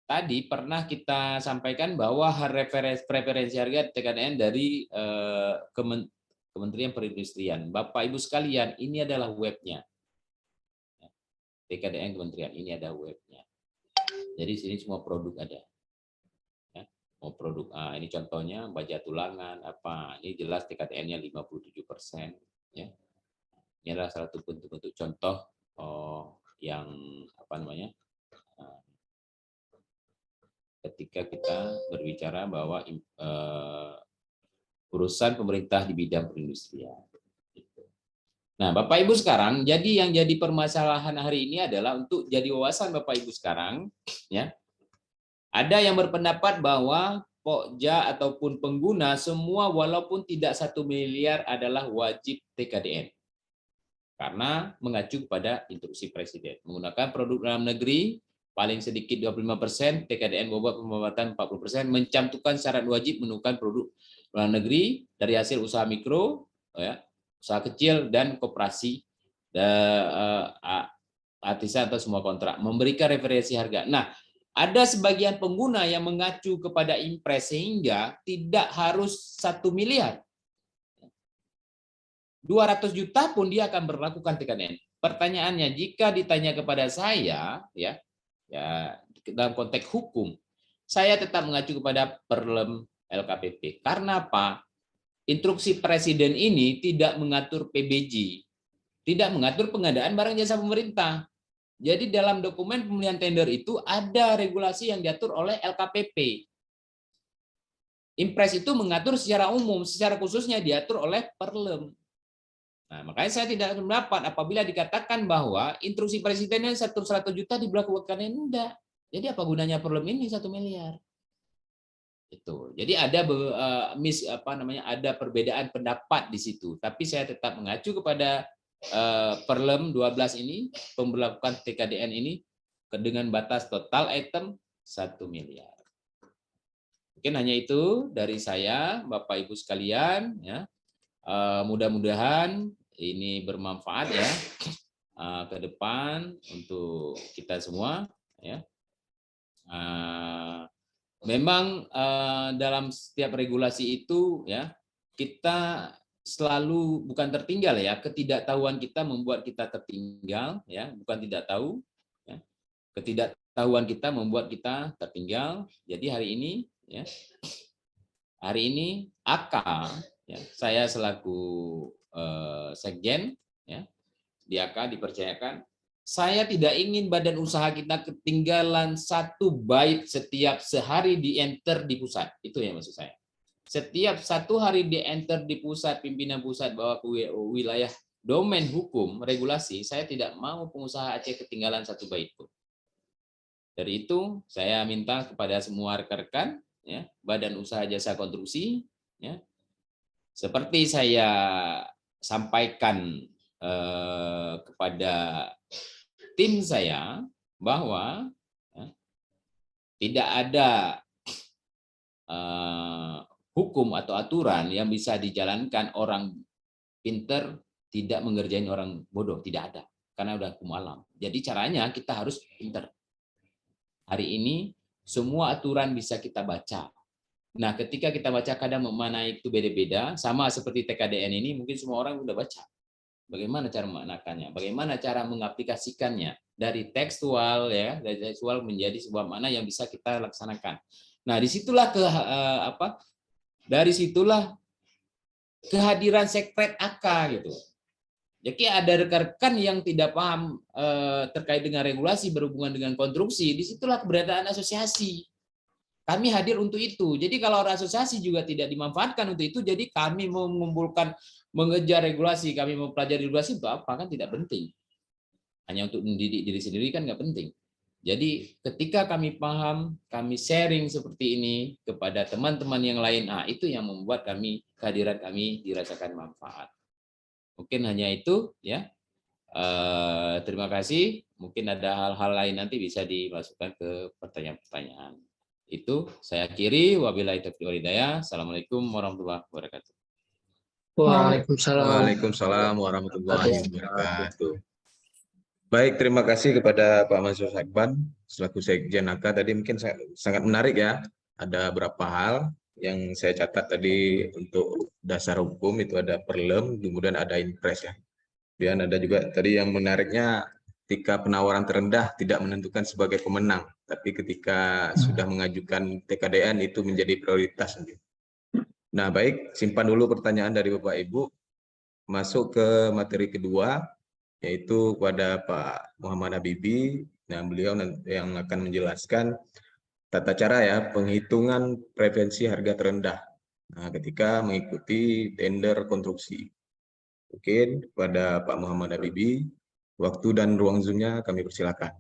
tadi pernah kita sampaikan bahwa preferensi harga TKDN dari Kementerian Perindustrian. Bapak Ibu sekalian, ini adalah webnya. TKDN Kementerian ini ada webnya. Jadi sini semua produk ada. Ya, mau produk ini contohnya baja tulangan apa. Ini jelas TKDN-nya 57%. Ya. Ini adalah salah satu bentuk contoh yang apa namanya? Ketika kita berbicara bahwa urusan pemerintah di bidang perindustrian. Nah, Bapak Ibu sekarang, jadi yang jadi permasalahan hari ini adalah untuk jadi wawasan Bapak Ibu sekarang, ya. Ada yang berpendapat bahwa pokja ataupun pengguna semua walaupun tidak 1 miliar adalah wajib TKDN. Karena mengacu kepada instruksi Presiden. Menggunakan produk dalam negeri, paling sedikit 25%, TKDN bobot pembuatan 40%, mencantumkan syarat wajib menunjukkan produk dalam negeri dari hasil usaha mikro, ya, usaha kecil dan koperasi, artisan atau semua kontrak, memberikan referensi harga. Nah, ada sebagian pengguna yang mengacu kepada impres sehingga tidak harus 1 miliar. 200 juta pun dia akan berlakukan TKDN. Pertanyaannya, jika ditanya kepada saya, ya dalam konteks hukum, saya tetap mengacu kepada Perlem LKPP. Karena apa? Instruksi Presiden ini tidak mengatur PBJ, tidak mengatur pengadaan barang jasa pemerintah. Jadi dalam dokumen pemilihan tender itu ada regulasi yang diatur oleh LKPP. Impres itu mengatur secara umum, secara khususnya diatur oleh Perlem. Nah, makanya saya tidak mendapat apabila dikatakan bahwa instruksi Presidennya 100 juta diberlakukan, enggak. Jadi apa gunanya Perlem ini 1 miliar? Itu. Jadi ada ada perbedaan pendapat di situ. Tapi saya tetap mengacu kepada Perlem 12 ini, pemberlakuan TKDN ini dengan batas total item 1 miliar. Mungkin hanya itu dari saya, Bapak Ibu sekalian, ya. Mudah-mudahan ini bermanfaat ya ke depan untuk kita semua, ya. Memang dalam setiap regulasi itu ya kita selalu bukan tertinggal ya, ketidaktahuan kita membuat kita tertinggal ya, bukan tidak tahu ya. Ketidaktahuan kita membuat kita tertinggal. Jadi hari ini ya, hari ini AK ya, saya selaku sekjen ya, di AK dipercayakan, saya tidak ingin badan usaha kita ketinggalan 1 bait setiap sehari di enter di pusat. Itu yang maksud saya. Setiap 1 hari di enter di pusat, pimpinan pusat bahwa ke wilayah domain hukum regulasi, saya tidak mau pengusaha Aceh ketinggalan 1 bait pun. Dari itu saya minta kepada semua rekan-rekan ya, badan usaha jasa konstruksi ya, seperti saya sampaikan kepada tim saya bahwa ya, tidak ada hukum atau aturan yang bisa dijalankan orang pinter tidak mengerjain orang bodoh, tidak ada, karena udah hukum alam. Jadi caranya kita harus pinter. Hari ini semua aturan bisa kita baca. Nah, ketika kita baca kadang mana itu beda-beda, sama seperti TKDN ini mungkin semua orang udah baca. Bagaimana cara memaknakannya? Bagaimana cara mengaplikasikannya dari tekstual ya, dari tekstual menjadi sebuah makna yang bisa kita laksanakan. Nah, disitulah dari situlah kehadiran sekret AK gitu. Jadi ada rekan-rekan yang tidak paham terkait dengan regulasi berhubungan dengan konstruksi, disitulah keberadaan asosiasi. Kami hadir untuk itu. Jadi kalau asosiasi juga tidak dimanfaatkan untuk itu, jadi kami mau mengumpulkan, mengejar regulasi, kami mempelajari regulasi, itu apa kan tidak penting. Hanya untuk mendidik diri sendiri kan nggak penting. Jadi ketika kami paham, kami sharing seperti ini kepada teman-teman yang lain, itu yang membuat kehadiran kami dirasakan manfaat. Mungkin hanya itu ya. Terima kasih. Mungkin ada hal-hal lain nanti bisa dimasukkan ke pertanyaan-pertanyaan. Itu saya akhiri. Wabillahi taufiq wal hidayah. Assalamualaikum warahmatullahi wabarakatuh. Waalaikumsalam. Waalaikumsalam warahmatullahi wabarakatuh. Baik, terima kasih kepada Pak Mansur Syakban selaku Sekjen AK. Tadi mungkin sangat menarik ya. Ada beberapa hal yang saya catat tadi untuk dasar hukum itu ada perlem, kemudian ada impres ya. Dan ada juga tadi yang menariknya ketika penawaran terendah tidak menentukan sebagai pemenang, tapi ketika sudah mengajukan TKDN itu menjadi prioritas. Nah, baik, simpan dulu pertanyaan dari Bapak Ibu. Masuk ke materi kedua, yaitu kepada Pak Muhammad Habibie. Nah, beliau yang akan menjelaskan tata cara ya penghitungan preferensi harga terendah. Nah, ketika mengikuti tender konstruksi. Mungkin kepada Pak Muhammad Habibie, waktu dan ruang Zoom-nya kami persilakan.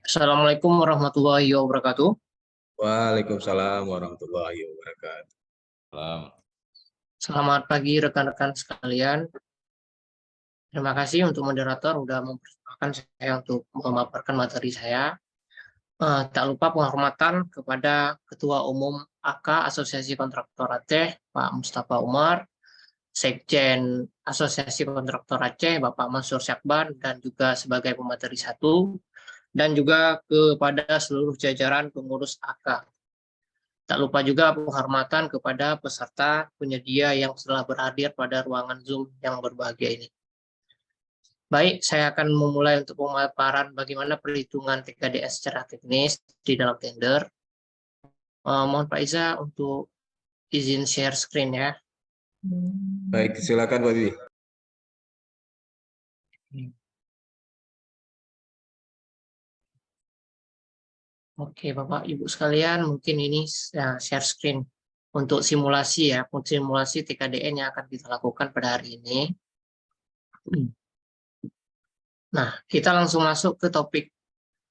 Assalamualaikum warahmatullahi wabarakatuh. Waalaikumsalam warahmatullahi wabarakatuh. Selamat pagi rekan-rekan sekalian. Terima kasih untuk moderator sudah mempersilahkan saya untuk memaparkan materi saya. Tak lupa penghormatan kepada Ketua Umum AK Asosiasi Kontraktor Aceh, Pak Mustafa Umar, Sekjen Asosiasi Kontraktor Aceh, Bapak Mansur Syakban, dan juga sebagai pemateri 1, dan juga kepada seluruh jajaran pengurus AK. Tak lupa juga penghormatan kepada peserta penyedia yang telah berhadir pada ruangan Zoom yang berbahagia ini. Baik, saya akan memulai untuk pemaparan bagaimana perhitungan TKDS secara teknis di dalam tender. Mohon Pak Iza untuk izin share screen ya. Baik, silakan Pak Bibi. Oke, Bapak Ibu sekalian, mungkin ini share screen untuk simulasi ya, untuk simulasi TKDN yang akan kita lakukan pada hari ini. Nah, kita langsung masuk ke topik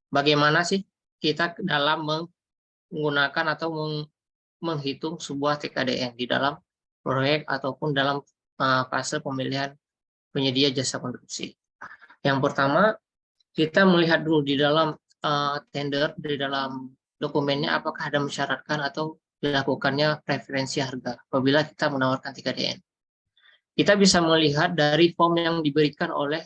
bagaimana sih kita dalam menggunakan atau menghitung sebuah TKDN di dalam proyek ataupun dalam fase pemilihan penyedia jasa konstruksi. Yang pertama, kita melihat dulu di dalam tender di dalam dokumennya apakah ada mensyaratkan atau dilakukannya preferensi harga apabila kita menawarkan TKDN. Kita bisa melihat dari form yang diberikan oleh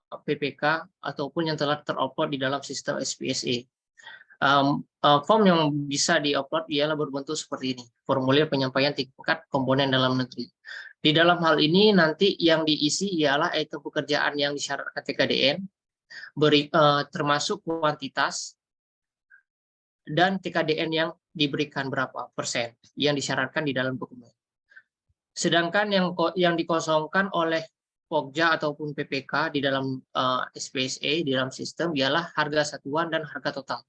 PPK ataupun yang telah terupload di dalam sistem SPSE. Form yang bisa diupload ialah berbentuk seperti ini, formulir penyampaian tingkat komponen dalam negeri. Di dalam hal ini nanti yang diisi ialah item pekerjaan yang disyaratkan TKDN, termasuk kuantitas dan TKDN yang diberikan berapa persen yang disyaratkan di dalam dokumen. Sedangkan yang dikosongkan oleh Pokja ataupun PPK di dalam SPSE di dalam sistem ialah harga satuan dan harga total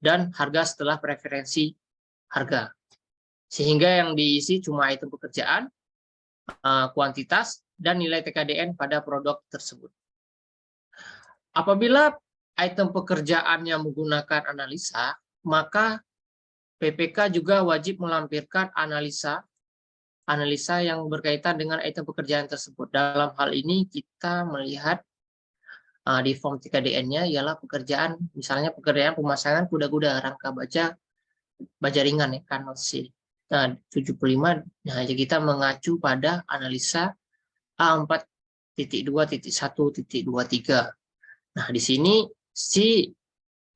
dan harga setelah preferensi harga. Sehingga yang diisi cuma item pekerjaan, kuantitas dan nilai TKDN pada produk tersebut. Apabila item pekerjaannya menggunakan analisa, maka PPK juga wajib melampirkan analisa yang berkaitan dengan item pekerjaan tersebut. Dalam hal ini kita melihat di form TKDN-nya ialah pekerjaan, misalnya pekerjaan pemasangan kuda-kuda rangka baja ringan ya, kanal C. Nah, 75, nah kita mengacu pada analisa A4.2.1.23. Nah, di sini si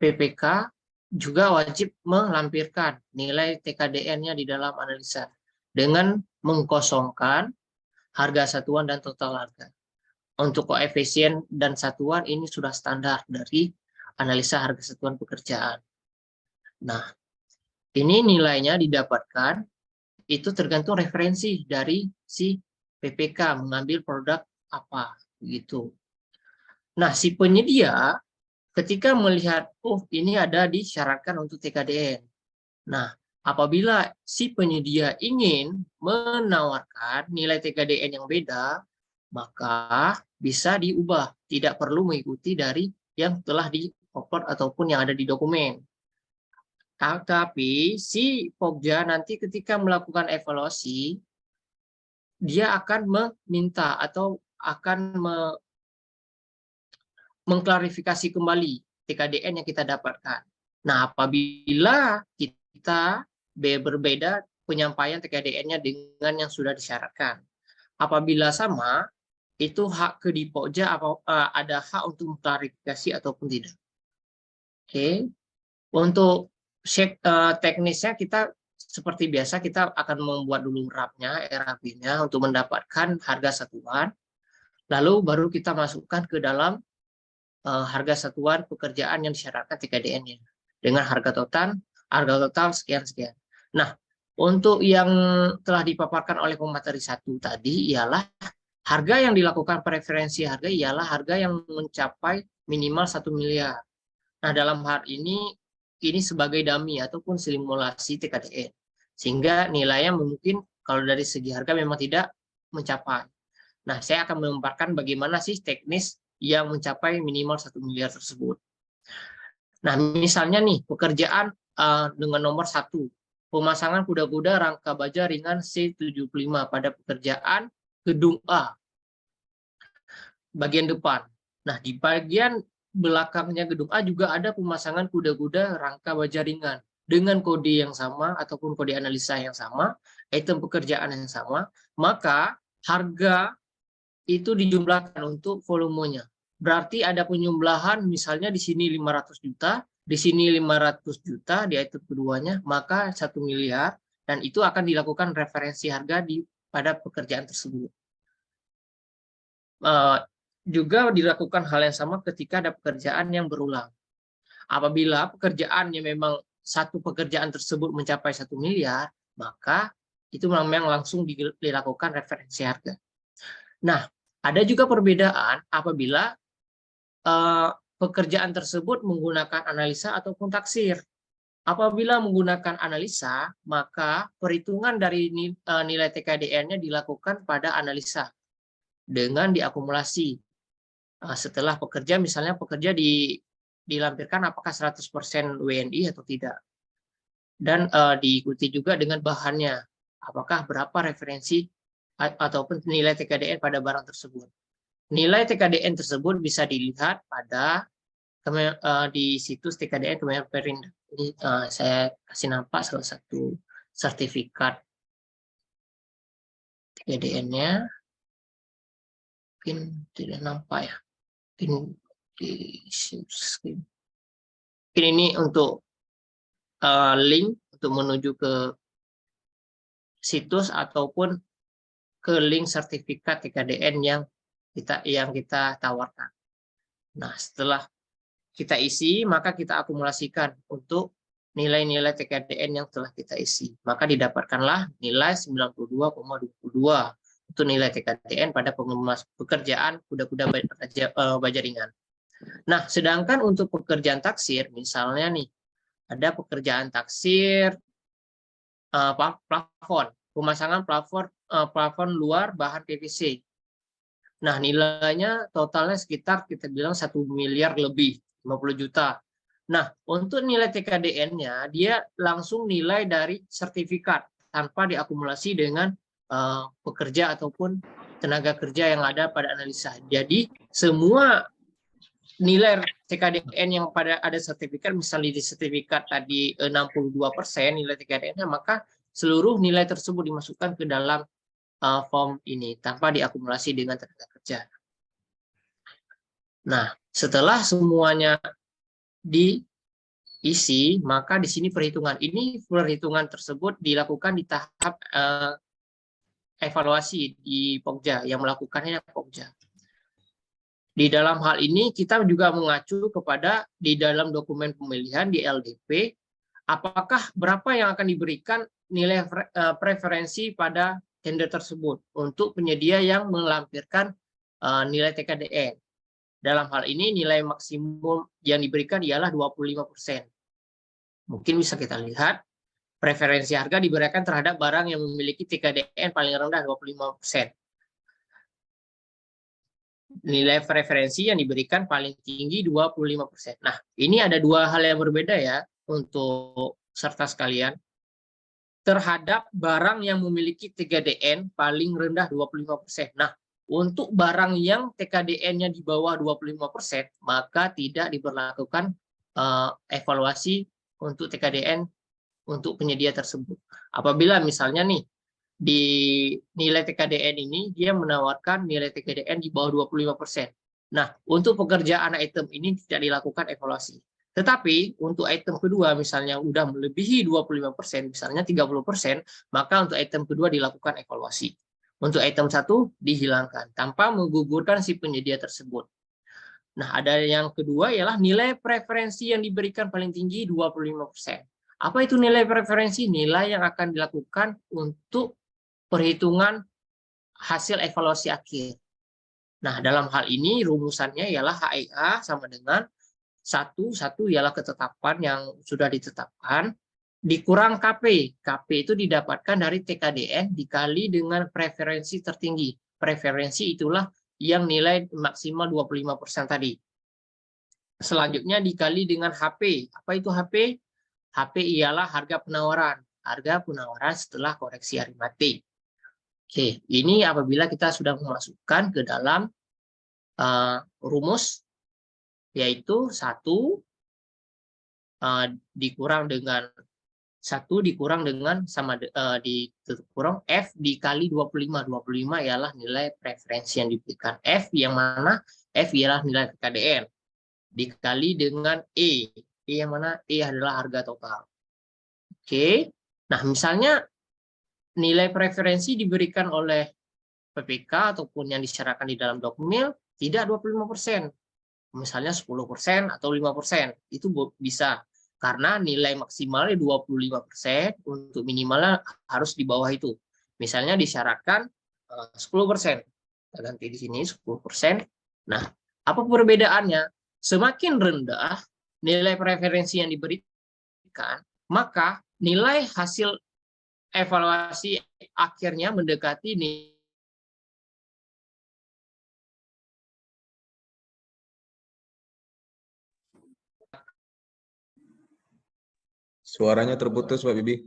PPK juga wajib melampirkan nilai TKDN-nya di dalam analisa dengan mengkosongkan harga satuan dan total harga. Untuk koefisien dan satuan ini sudah standar dari analisa harga satuan pekerjaan. Nah, ini nilainya didapatkan itu tergantung referensi dari si PPK mengambil produk apa gitu. Nah, si penyedia ketika melihat ini ada disyaratkan untuk TKDN. Nah, apabila si penyedia ingin menawarkan nilai TKDN yang beda, maka bisa diubah, tidak perlu mengikuti dari yang telah di-upload ataupun yang ada di dokumen. Tapi si Pokja nanti ketika melakukan evaluasi, dia akan meminta atau akan mengklarifikasi kembali TKDN yang kita dapatkan. Nah, apabila kita berbeda penyampaian TKDN-nya dengan yang sudah disyaratkan. Apabila sama, itu hak ke di Pokja ada hak untuk mengklarifikasi ataupun tidak. Oke. Untuk teknisnya kita seperti biasa kita akan membuat dulu RAP-nya untuk mendapatkan harga satuan, lalu baru kita masukkan ke dalam harga satuan pekerjaan yang disyaratkan TKDN-nya dengan harga total sekian-sekian. Nah, untuk yang telah dipaparkan oleh pemateri 1 tadi ialah harga yang dilakukan preferensi harga ialah harga yang mencapai minimal 1 miliar. Nah, dalam hal ini sebagai dummy ataupun simulasi TKDN. Sehingga nilainya mungkin kalau dari segi harga memang tidak mencapai. Nah, saya akan memaparkan bagaimana sih teknis yang mencapai minimal 1 miliar tersebut. Nah, misalnya nih, pekerjaan dengan nomor 1, pemasangan kuda-kuda rangka baja ringan C75 pada pekerjaan gedung A, bagian depan. Nah, di bagian belakangnya gedung A juga ada pemasangan kuda-kuda rangka baja ringan dengan kode yang sama ataupun kode analisa yang sama, item pekerjaan yang sama, maka harga itu dijumlahkan untuk volumenya. Berarti ada penyumblahan misalnya di sini 500 juta, di sini 500 juta di item keduanya, maka 1 miliar dan itu akan dilakukan referensi harga pada pekerjaan tersebut. Juga dilakukan hal yang sama ketika ada pekerjaan yang berulang. Apabila pekerjaannya memang satu pekerjaan tersebut mencapai 1 miliar, maka itu memang langsung dilakukan referensi harga. Nah, ada juga perbedaan apabila pekerjaan tersebut menggunakan analisa ataupun taksir. Apabila menggunakan analisa, maka perhitungan dari nilai TKDN-nya dilakukan pada analisa dengan diakumulasi. Setelah pekerja, misalnya pekerja dilampirkan apakah 100% WNI atau tidak. Dan diikuti juga dengan bahannya, apakah berapa referensi ataupun nilai TKDN pada barang tersebut. Nilai TKDN tersebut bisa dilihat pada di situs TKDN Kementerian Perindah. Ini saya kasih nampak salah satu sertifikat TKDN-nya. Mungkin tidak nampak ya. Mungkin di screen. Mungkin ini untuk link untuk menuju ke situs ataupun ke link sertifikat TKDN yang kita tawarkan. Nah, setelah kita isi, maka kita akumulasikan untuk nilai-nilai TKDN yang telah kita isi. Maka didapatkanlah nilai 92,22 untuk nilai TKDN pada pekerjaan kuda-kuda baja ringan. Nah, sedangkan untuk pekerjaan taksir, misalnya nih, ada pekerjaan taksir plafon, pemasangan plafon luar bahan PVC. Nah, nilainya totalnya sekitar kita bilang 1 miliar lebih, 50 juta. Nah, untuk nilai TKDN-nya, dia langsung nilai dari sertifikat tanpa diakumulasi dengan pekerja ataupun tenaga kerja yang ada pada analisa. Jadi, semua nilai TKDN yang pada ada sertifikat, misalnya di sertifikat tadi 62% nilai TKDN-nya, maka seluruh nilai tersebut dimasukkan ke dalam form ini tanpa diakumulasi dengan tenaga kerja. Nah, setelah semuanya diisi, maka di sini perhitungan tersebut dilakukan di tahap evaluasi di Pokja, yang melakukannya Pokja. Di dalam hal ini kita juga mengacu kepada di dalam dokumen pemilihan di LDP, apakah berapa yang akan diberikan nilai preferensi pada tender tersebut untuk penyedia yang melampirkan nilai TKDN. Dalam hal ini nilai maksimum yang diberikan ialah 25%. Mungkin bisa kita lihat preferensi harga diberikan terhadap barang yang memiliki TKDN paling rendah 25%. Nilai preferensi yang diberikan paling tinggi 25%. Nah, ini ada dua hal yang berbeda ya untuk serta sekalian. Terhadap barang yang memiliki TKDN paling rendah 25%. Nah, untuk barang yang TKDN-nya di bawah 25%, maka tidak diberlakukan evaluasi untuk TKDN untuk penyedia tersebut. Apabila misalnya nih, di nilai TKDN ini, dia menawarkan nilai TKDN di bawah 25%. Nah, untuk pekerjaan item ini tidak dilakukan evaluasi. Tetapi untuk item kedua misalnya udah melebihi 25%, misalnya 30%, maka untuk item kedua dilakukan evaluasi. Untuk item 1 dihilangkan tanpa menggugurkan si penyedia tersebut. Nah, ada yang kedua ialah nilai preferensi yang diberikan paling tinggi 25%. Apa itu nilai preferensi? Nilai yang akan dilakukan untuk perhitungan hasil evaluasi akhir. Nah, dalam hal ini rumusannya ialah HIA sama dengan satu ialah ketetapan yang sudah ditetapkan, dikurang KP. KP itu didapatkan dari TKDN dikali dengan preferensi tertinggi. Preferensi itulah yang nilai maksimal 25% tadi. Selanjutnya dikali dengan HP. Apa itu HP? HP ialah harga penawaran. Harga penawaran setelah koreksi aritmatik. Oke, ini apabila kita sudah memasukkan ke dalam rumus, yaitu 1 dikurang dengan dikurang F dikali 25. 25 ialah nilai preferensi yang diberikan. F yang mana? F ialah nilai TKDN. Dikali dengan E. E yang mana? E adalah harga total. Oke. Nah, misalnya nilai preferensi diberikan oleh PPK ataupun yang disyaratkan di dalam dokumen tidak 25%. Misalnya 10% atau 5%. Itu bisa. Karena nilai maksimalnya 25%, untuk minimalnya harus di bawah itu. Misalnya disyaratkan 10%. Kita ganti di sini 10%. Nah, apa perbedaannya? Semakin rendah nilai preferensi yang diberikan, maka nilai hasil evaluasi akhirnya mendekati nih. Suaranya terputus, Pak Bibi.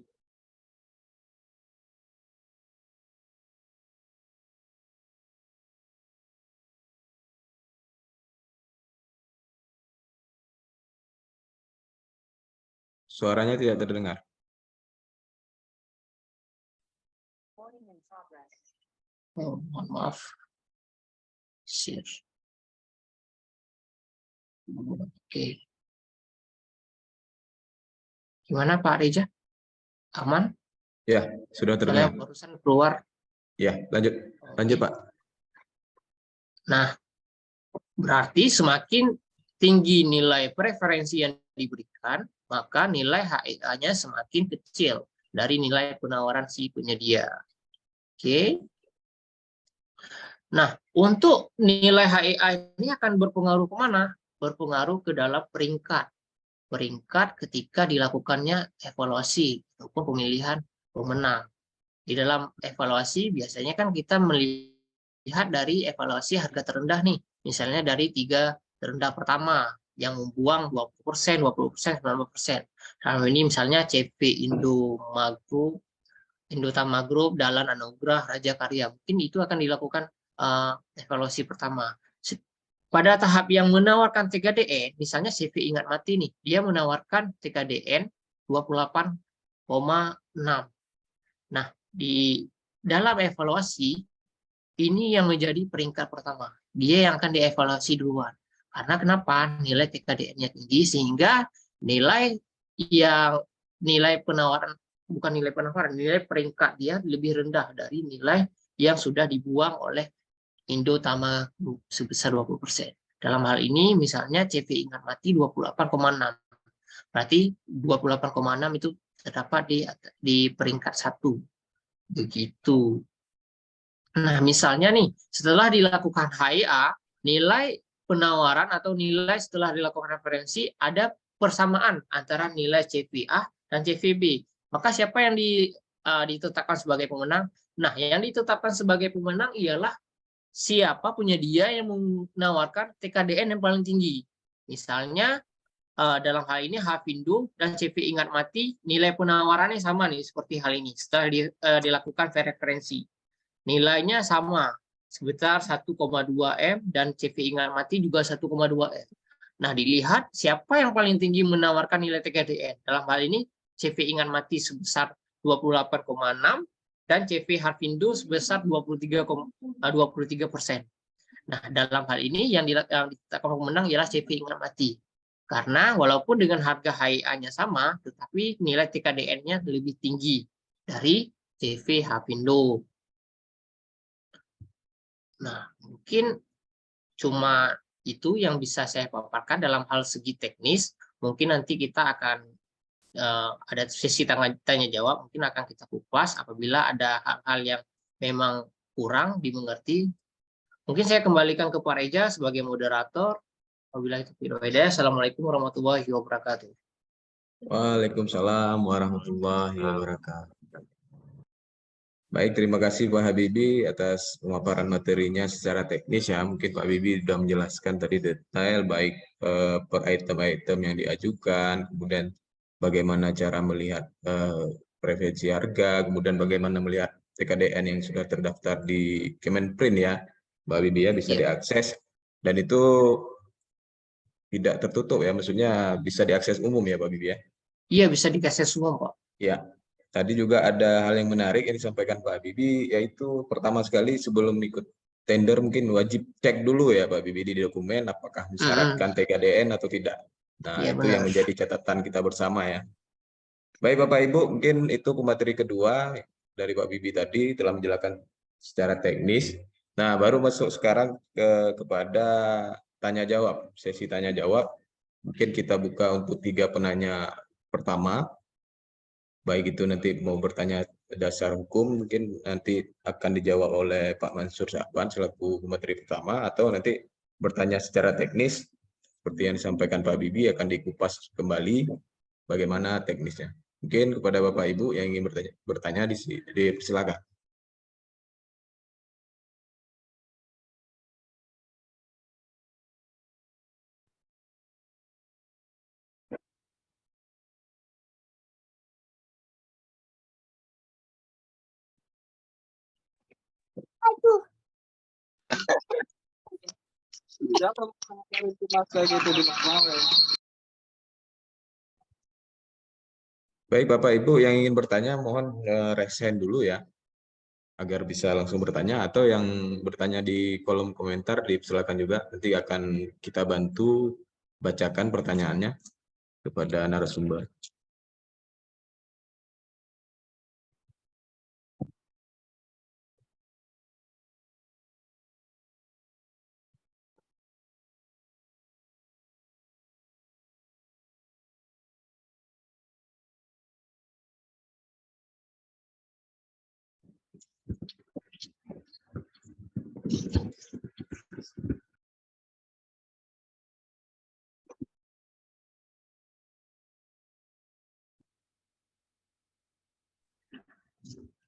Suaranya tidak terdengar. Oh, mohon maaf. Share. Oke. Gimana Pak Reza? Aman? Ya, sudah Saya terdengar. barusan keluar. Ya, lanjut. Lanjut, Oke. Pak. Nah, berarti semakin tinggi nilai preferensi yang diberikan, maka nilai HEA-nya semakin kecil dari nilai penawaran si penyedia. Oke. Nah, untuk nilai HEA ini akan berpengaruh kemana? Berpengaruh ke dalam peringkat. Peringkat ketika dilakukannya evaluasi ataupun pemilihan pemenang. Di dalam evaluasi biasanya kan kita melihat dari evaluasi harga terendah nih. Misalnya dari 3 terendah pertama yang membuang 20%, 20%, 90%. Dalam ini misalnya CV Indotama Group, Dahlan Anugrah, Raja Karya. Mungkin itu akan dilakukan evaluasi pertama. Pada tahap yang menawarkan TKDN, misalnya CV Ingat Mati nih, dia menawarkan TKDN 28,6. Nah, di dalam evaluasi, ini yang menjadi peringkat pertama. Dia yang akan dievaluasi duluan. Karena kenapa? Nilai TKDN-nya tinggi, sehingga nilai penawaran, bukan nilai penawaran, nilai peringkat dia lebih rendah dari nilai yang sudah dibuang oleh Indotama Group sebesar 20%. Dalam hal ini, misalnya CV Ingat Mati 28,6. Berarti 28,6 itu terdapat di peringkat 1. Begitu. Nah, misalnya nih, setelah dilakukan HEA, nilai penawaran atau nilai setelah dilakukan referensi ada persamaan antara nilai CVA dan CVB. Maka siapa yang ditetapkan sebagai pemenang? Nah, yang ditetapkan sebagai pemenang ialah siapa penyedia yang menawarkan TKDN yang paling tinggi. Misalnya, dalam hal ini Hafindo dan CV Ingat Mati, nilai penawarannya sama nih, seperti hal ini. Setelah dilakukan referensi. Nilainya sama, sebesar 1,2 M dan CV Ingat Mati juga 1,2 M. Nah, dilihat siapa yang paling tinggi menawarkan nilai TKDN. Dalam hal ini, CV Ingat Mati sebesar 28,6 dan CV Harfindo sebesar 23%. Nah, dalam hal ini yang ditetapkan pemenang ialah CV Ingat Mati. Karena walaupun dengan harga HEA-nya sama, tetapi nilai TKDN-nya lebih tinggi dari CV Harfindo. Nah, mungkin cuma itu yang bisa saya paparkan dalam hal segi teknis. Mungkin nanti kita akan ada sesi tanya jawab, mungkin akan kita kupas apabila ada hal-hal yang memang kurang dimengerti. Mungkin saya kembalikan ke Pak Reza sebagai moderator. Wabillahi taufiq wal hidayah. Assalamualaikum warahmatullahi wabarakatuh. Waalaikumsalam warahmatullahi wabarakatuh. Baik, terima kasih Pak Habibie atas pemaparan materinya secara teknis ya. Mungkin Pak Habibie sudah menjelaskan tadi detail baik per item-item yang diajukan, kemudian bagaimana cara melihat preferensi harga, kemudian bagaimana melihat TKDN yang sudah terdaftar di Kemenprint ya, Pak Habibie ya, bisa diakses dan itu tidak tertutup ya, maksudnya bisa diakses umum ya Pak Habibie ya. Iya, bisa diakses umum Pak. Ya. Tadi juga ada hal yang menarik yang disampaikan Pak Habibie, yaitu pertama sekali sebelum ikut tender mungkin wajib cek dulu ya Pak Habibie di dokumen apakah mensyaratkan TKDN atau tidak. Nah, Ya, itu benar. yang menjadi catatan kita bersama ya. Baik Bapak Ibu, mungkin itu pemateri kedua dari Pak Habibie tadi telah menjelaskan secara teknis. Nah, baru masuk sekarang kepada tanya jawab, sesi tanya jawab. Mungkin kita buka untuk 3 penanya pertama. Baik itu nanti mau bertanya dasar hukum, mungkin nanti akan dijawab oleh Pak Mansur Syahban selaku pemateri pertama, atau nanti bertanya secara teknis, seperti yang disampaikan Pak Habibie akan dikupas kembali bagaimana teknisnya. Mungkin kepada Bapak Ibu yang ingin bertanya silakan. Baik Bapak Ibu yang ingin bertanya mohon raise hand dulu ya, agar bisa langsung bertanya, atau yang bertanya di kolom komentar dipersilakan juga, nanti akan kita bantu bacakan pertanyaannya kepada narasumber.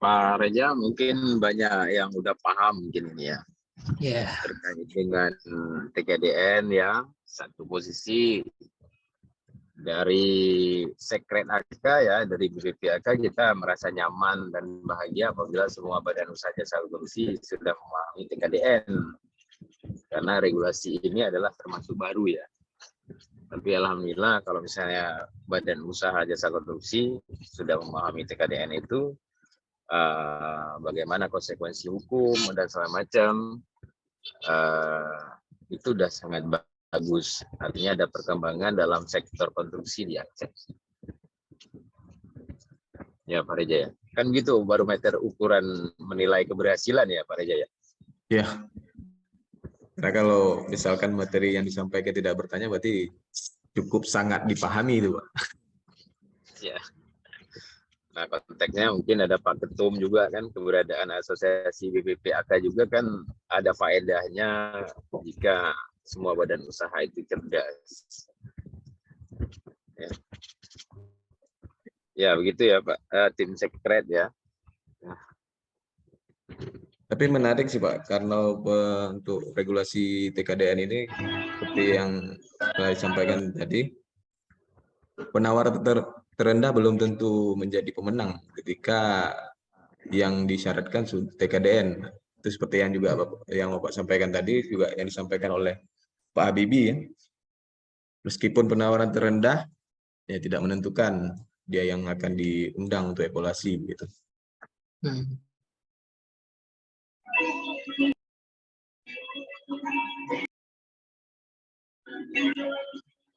Pak Reja mungkin banyak yang udah paham mungkin ini ya Ya, terkait dengan TKDN ya, satu posisi dari Sekret AK ya, dari BPPAK kita merasa nyaman dan bahagia apabila semua badan usaha jasa keuangan sudah memahami TKDN, karena regulasi ini adalah termasuk baru ya. Tapi alhamdulillah kalau misalnya badan usaha jasa konstruksi sudah memahami TKDN itu, bagaimana konsekuensi hukum dan segala macam, itu sudah sangat bagus. Artinya ada perkembangan dalam sektor konstruksi di Aceh. Ya Pak Reja ya. Kan gitu barometer ukuran menilai keberhasilan ya Pak Reja ya. Ya. Nah, kalau misalkan materi yang disampaikan tidak bertanya berarti cukup sangat dipahami itu, Pak. Ya. Nah, konteksnya mungkin ada Pak Ketum juga kan, keberadaan asosiasi BPPAK juga kan ada faedahnya jika semua badan usaha itu cerdas. Ya, begitu ya Pak, tim sekret ya. Tapi menarik sih Pak, karena untuk regulasi TKDN ini seperti yang saya sampaikan tadi, penawar terendah belum tentu menjadi pemenang ketika yang disyaratkan TKDN. Itu seperti yang juga yang Bapak sampaikan tadi, juga yang disampaikan oleh Pak Habibie ya. Meskipun penawaran terendah, ya tidak menentukan dia yang akan diundang untuk evaluasi gitu.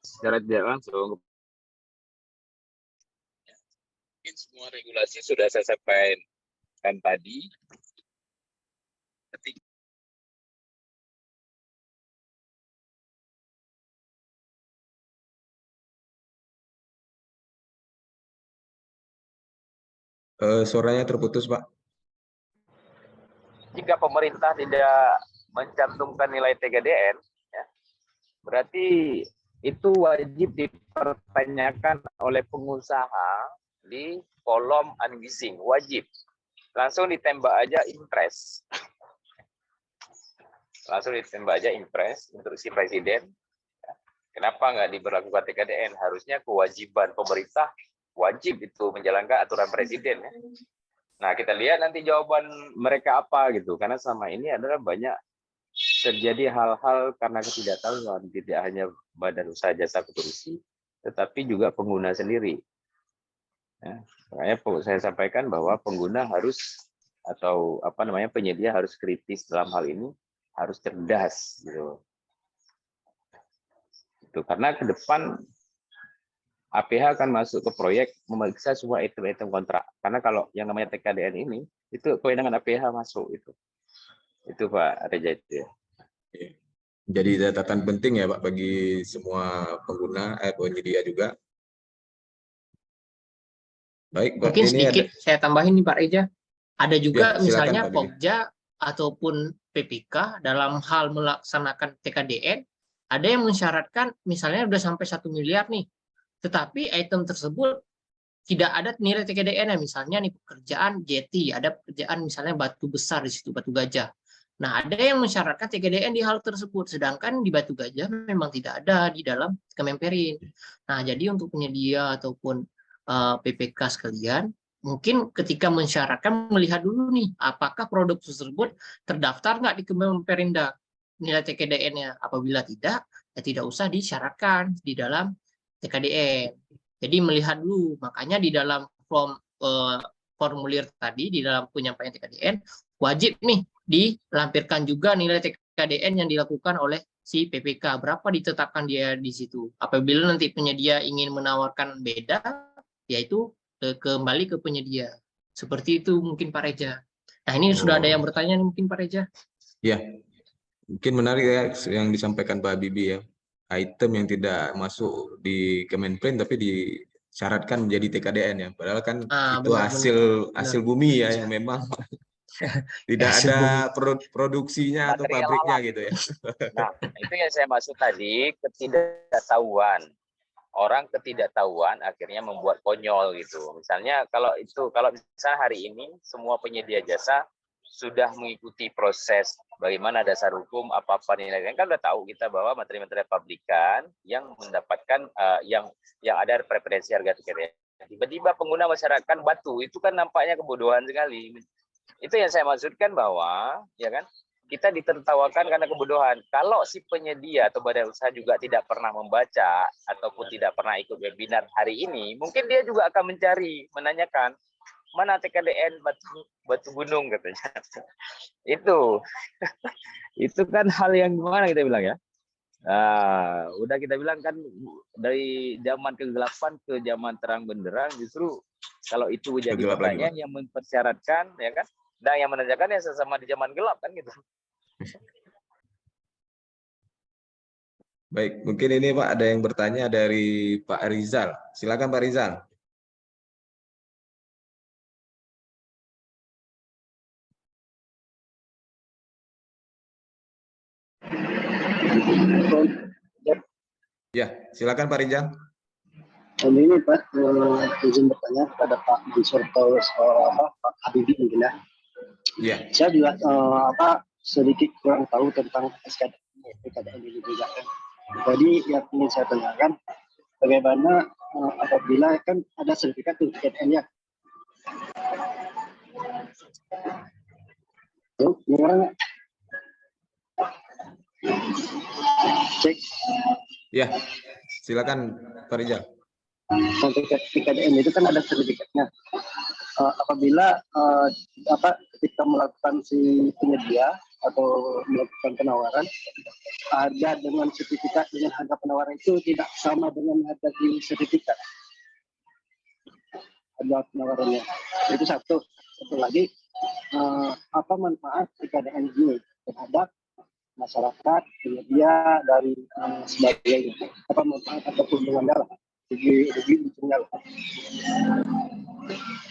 Secara tidak langsung, mungkin semua regulasi sudah saya sampaikan tadi. Suaranya terputus Pak. Jika pemerintah tidak mencantumkan nilai TKDN, ya, berarti itu wajib dipertanyakan oleh pengusaha di kolom unleasing, wajib. Langsung ditembak aja impres. Langsung ditembak aja impres untuk si presiden. Kenapa nggak diberlakukan TKDN? Harusnya kewajiban pemerintah wajib itu menjalankan aturan presiden. Ya. Nah, kita lihat nanti jawaban mereka apa gitu. Karena selama ini adalah banyak terjadi hal-hal karena ketidaktahuan, tidak hanya badan usaha jasa konstruksi, tetapi juga pengguna sendiri. Ya, makanya saya sampaikan bahwa pengguna harus, atau penyedia harus kritis dalam hal ini, harus cerdas gitu. Itu karena ke depan APH akan masuk ke proyek memeriksa semua item-item kontrak. Karena kalau yang namanya TKDN ini, itu kewenangan APH masuk itu. Itu Pak Reja itu ya. Jadi catatan penting ya Pak bagi semua pengguna, penyedia juga. Baik, Pak. Mungkin Ini sedikit saya tambahin nih Pak Reja. Ada juga Ya, silakan, misalnya Pak Budi. Pokja ataupun PPK dalam hal melaksanakan TKDN, ada yang mensyaratkan misalnya udah sampai 1 miliar nih, tetapi item tersebut tidak ada nilai TKDN-nya. Misalnya nih pekerjaan jeti, ada pekerjaan misalnya batu besar di situ, batu gajah. Nah, ada yang mensyaratkan TKDN di hal tersebut, sedangkan di batu gajah memang tidak ada di dalam Kemenperin. Nah, jadi untuk penyedia ataupun PPK sekalian, mungkin ketika mensyaratkan melihat dulu nih, apakah produk tersebut terdaftar nggak di Kemenperindak nilai TKDN-nya. Apabila tidak, ya tidak usah disyaratkan di dalam TKDN. Jadi melihat dulu, makanya di dalam formulir tadi, di dalam penyampaian TKDN, wajib nih dilampirkan juga nilai TKDN yang dilakukan oleh si PPK. Berapa ditetapkan dia di situ. Apabila nanti penyedia ingin menawarkan beda, yaitu kembali ke penyedia. Seperti itu mungkin Pak Reza. Nah ini sudah ada yang bertanya mungkin Pak Reza. Ya, mungkin menarik ya yang disampaikan Pak Habibie ya. Item yang tidak masuk di Kemenprint tapi disyaratkan menjadi TKDN ya. Padahal kan itu hasil bumi ya yang memang tidak ada produksinya atau Material pabriknya alam. gitu ya. Nah, itu yang saya maksud tadi, ketidaktahuan. Orang ketidaktahuan akhirnya membuat konyol gitu. Misalnya kalau misalnya hari ini semua penyedia jasa sudah mengikuti proses bagaimana dasar hukum apa-apa nilai, kan udah tahu kita bahwa materi-materi pabrikan yang mendapatkan yang ada preferensi harga TKDN. Tiba-tiba pengguna masyarakat batu, itu kan nampaknya kebodohan sekali. Itu yang saya maksudkan bahwa ya kan kita ditertawakan karena kebodohan. Kalau si penyedia atau badan usaha juga tidak pernah membaca ataupun tidak pernah ikut webinar hari ini, mungkin dia juga akan mencari, menanyakan mana TKDN batu gunung katanya. Itu kan hal yang gimana kita bilang ya. Nah, udah kita bilang kan dari zaman kegelapan ke zaman terang benderang, justru kalau itu jadi pertanyaan yang mempersyaratkan ya kan, dan yang menanyakan ya sesama di zaman gelap kan gitu. Baik, mungkin ini Pak ada yang bertanya dari Pak Rizal. Silakan Pak Rizal. Ya, silakan Pak Rizal. Ini Pak, izin bertanya kepada Pak Mansur atau Pak Habibie mungkin ya. Iya. Saya juga sedikit kurang tahu tentang TKDN ini juga kan. Jadi yang ingin saya tanyakan, bagaimana apabila kan ada sertifikat TKDN ya. Gimana? Cek. Ya, silakan Pak Rizal. TKDN itu kan ada sertifikatnya. Apabila ketika melakukan si penyedia atau melakukan penawaran, harga dengan sertifikat dengan harga penawaran itu tidak sama dengan harga di sertifikat. Harga penawarannya itu satu lagi, apa manfaat TKDN ini terhadap masyarakat, penyedia dari sebagainya, apa manfaat atau keuntungan dalam rugi untungnya.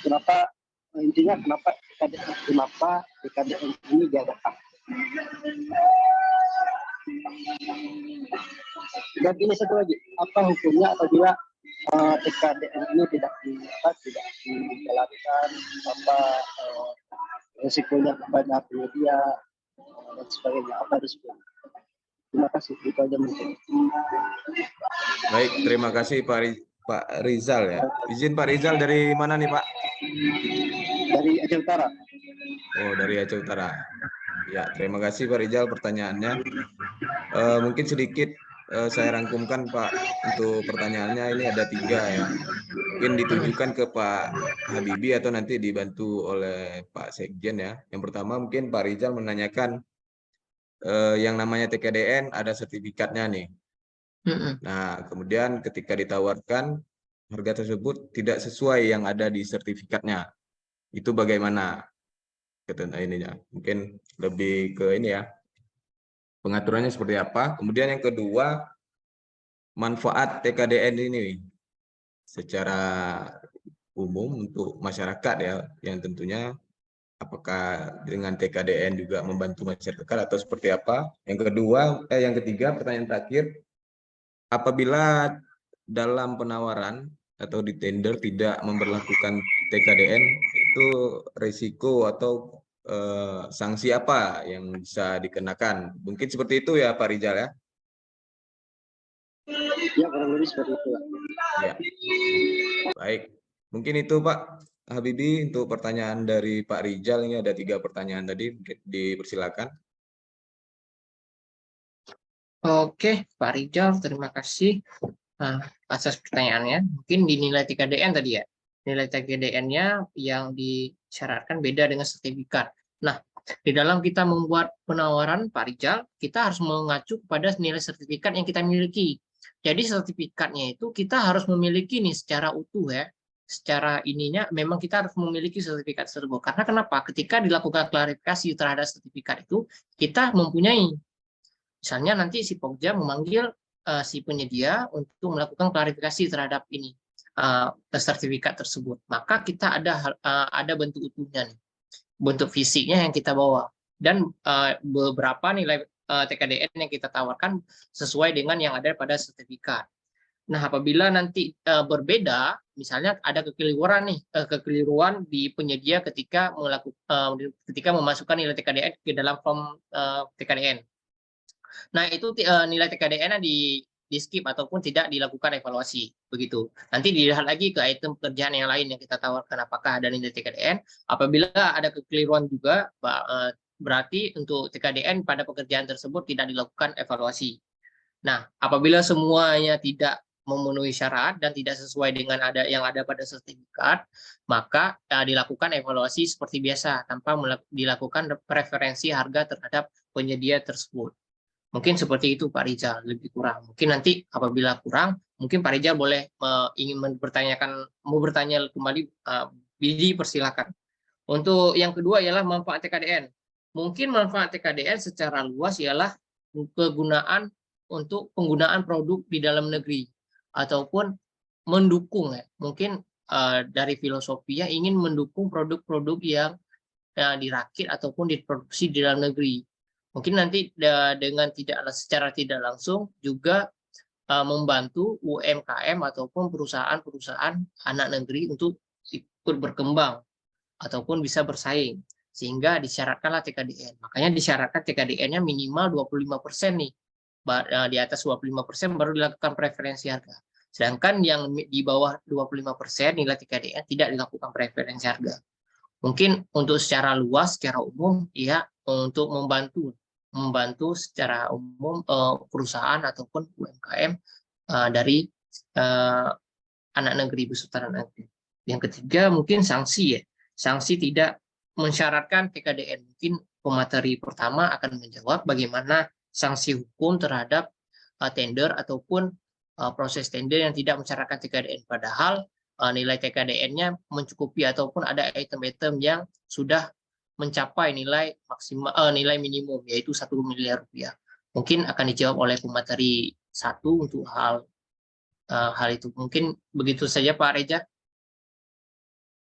Kenapa TKDN ini diadakan? Dan ini satu lagi, apa hukumnya apabila TKDN ini tidak dijalankan, risikonya kepada penyedia dan sebagainya, apa risikonya? Terima kasih, itu aja mungkin. Baik, terima kasih Pak Rizal ya. Izin Pak Rizal dari mana nih Pak? Dari Aceh Utara. Oh, dari Aceh Utara. Ya, terima kasih Pak Rizal pertanyaannya. Mungkin sedikit saya rangkumkan Pak untuk pertanyaannya, ini ada 3 ya. Mungkin ditujukan ke Pak Habibie atau nanti dibantu oleh Pak Sekjen ya. Yang pertama mungkin Pak Rizal menanyakan yang namanya TKDN ada sertifikatnya nih. Nah, kemudian ketika ditawarkan harga tersebut tidak sesuai yang ada di sertifikatnya. Itu bagaimana? Ininya. Mungkin lebih ke ini ya. Pengaturannya seperti apa? Kemudian yang kedua, manfaat TKDN ini secara umum untuk masyarakat ya, yang tentunya apakah dengan TKDN juga membantu masyarakat atau seperti apa? Yang ketiga, pertanyaan terakhir, apabila dalam penawaran atau di tender tidak memberlakukan TKDN, itu risiko atau sanksi apa yang bisa dikenakan? Mungkin seperti itu ya Pak Rizal ya? Ya, kurang lebih seperti itu. Ya. Baik, mungkin itu Pak Habibie untuk pertanyaan dari Pak Rizal. Ini ada 3 pertanyaan tadi, mungkin dipersilakan. Oke, Pak Rizal, terima kasih. atas pertanyaannya. Mungkin di nilai TKDN tadi ya. Nilai TKDN-nya yang disyaratkan beda dengan sertifikat. Nah, di dalam kita membuat penawaran Pak Rijal, kita harus mengacu pada nilai sertifikat yang kita miliki. Jadi sertifikatnya itu kita harus memiliki nih secara utuh ya. Secara ininya memang kita harus memiliki sertifikat tersebut. Karena kenapa? Ketika dilakukan klarifikasi terhadap sertifikat itu, kita mempunyai. Misalnya nanti si Pokja memanggil si penyedia untuk melakukan klarifikasi terhadap ini sertifikat tersebut. Maka kita ada bentuk utuhnya nih, bentuk fisiknya yang kita bawa dan beberapa nilai TKDN yang kita tawarkan sesuai dengan yang ada pada sertifikat. Nah, apabila nanti berbeda, misalnya ada kekeliruan nih, kekeliruan di penyedia ketika memasukkan nilai TKDN ke dalam form TKDN. Nah, itu nilai TKDN-nya di skip ataupun tidak dilakukan evaluasi begitu. Nanti dilihat lagi ke item pekerjaan yang lain yang kita tawarkan apakah ada nilai TKDN. Apabila ada kekeliruan juga berarti untuk TKDN pada pekerjaan tersebut tidak dilakukan evaluasi. Nah, apabila semuanya tidak memenuhi syarat dan tidak sesuai dengan yang ada pada sertifikat, maka dilakukan evaluasi seperti biasa tanpa dilakukan preferensi harga terhadap penyedia tersebut. Mungkin seperti itu Pak Rijal, lebih kurang. Mungkin nanti apabila kurang, mungkin Pak Rijal boleh ingin mau bertanya kembali, dipersilakan. Untuk yang kedua ialah manfaat TKDN. Mungkin manfaat TKDN secara luas ialah untuk penggunaan produk di dalam negeri ataupun mendukung ya. Mungkin dari filosofinya ingin mendukung produk-produk yang dirakit ataupun diproduksi di dalam negeri. Mungkin nanti dengan secara tidak langsung juga membantu UMKM ataupun perusahaan-perusahaan anak negeri untuk ikut berkembang ataupun bisa bersaing, sehingga disyaratkanlah TKDN. Makanya disyaratkan TKDN-nya minimal 25% nih. Di atas 25% baru dilakukan preferensi harga. Sedangkan yang di bawah 25% nilai TKDN tidak dilakukan preferensi harga. Mungkin untuk secara luas, secara umum, ya untuk membantu secara umum perusahaan ataupun UMKM dari anak negeri, beserta anak negeri. Yang ketiga mungkin sanksi ya. Sanksi tidak mensyaratkan TKDN. Mungkin pemateri pertama akan menjawab bagaimana sanksi hukum terhadap tender ataupun proses tender yang tidak mensyaratkan TKDN. Padahal nilai TKDN-nya mencukupi ataupun ada item-item yang sudah mencapai nilai maksimal nilai minimum yaitu 1 miliar rupiah. Mungkin akan dijawab oleh pemateri 1 untuk hal itu. Mungkin begitu saja Pak Reza.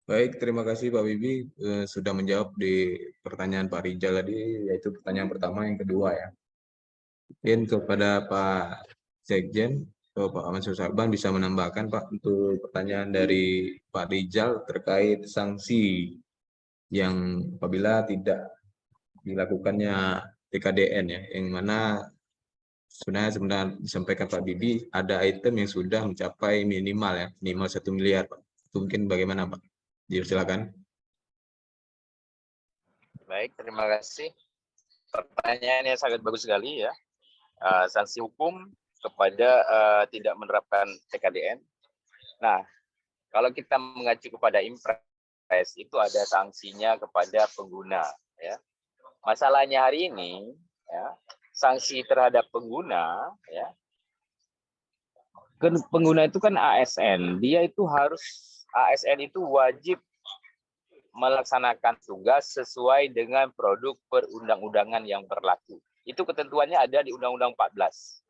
Baik, terima kasih Pak Bibi sudah menjawab di pertanyaan Pak Rijal tadi, yaitu pertanyaan pertama, yang kedua ya. Mungkin kepada Pak Sekjen, Pak Mansur Syahban bisa menambahkan Pak untuk pertanyaan dari Pak Rijal terkait sanksi yang apabila tidak dilakukannya TKDN ya, yang mana sebenarnya disampaikan Pak Bibi ada item yang sudah mencapai minimal ya, minimal 1 miliar Pak. Itu mungkin bagaimana Pak? Silakan. Baik, terima kasih. Pertanyaannya sangat bagus sekali ya. Sanksi hukum kepada tidak menerapkan TKDN. Nah, kalau kita mengacu kepada impres itu ada sanksinya kepada pengguna ya. Masalahnya hari ini ya, sanksi terhadap pengguna ya. Pengguna itu kan ASN, dia itu ASN itu wajib melaksanakan tugas sesuai dengan produk perundang-undangan yang berlaku. Itu ketentuannya ada di Undang-Undang 14.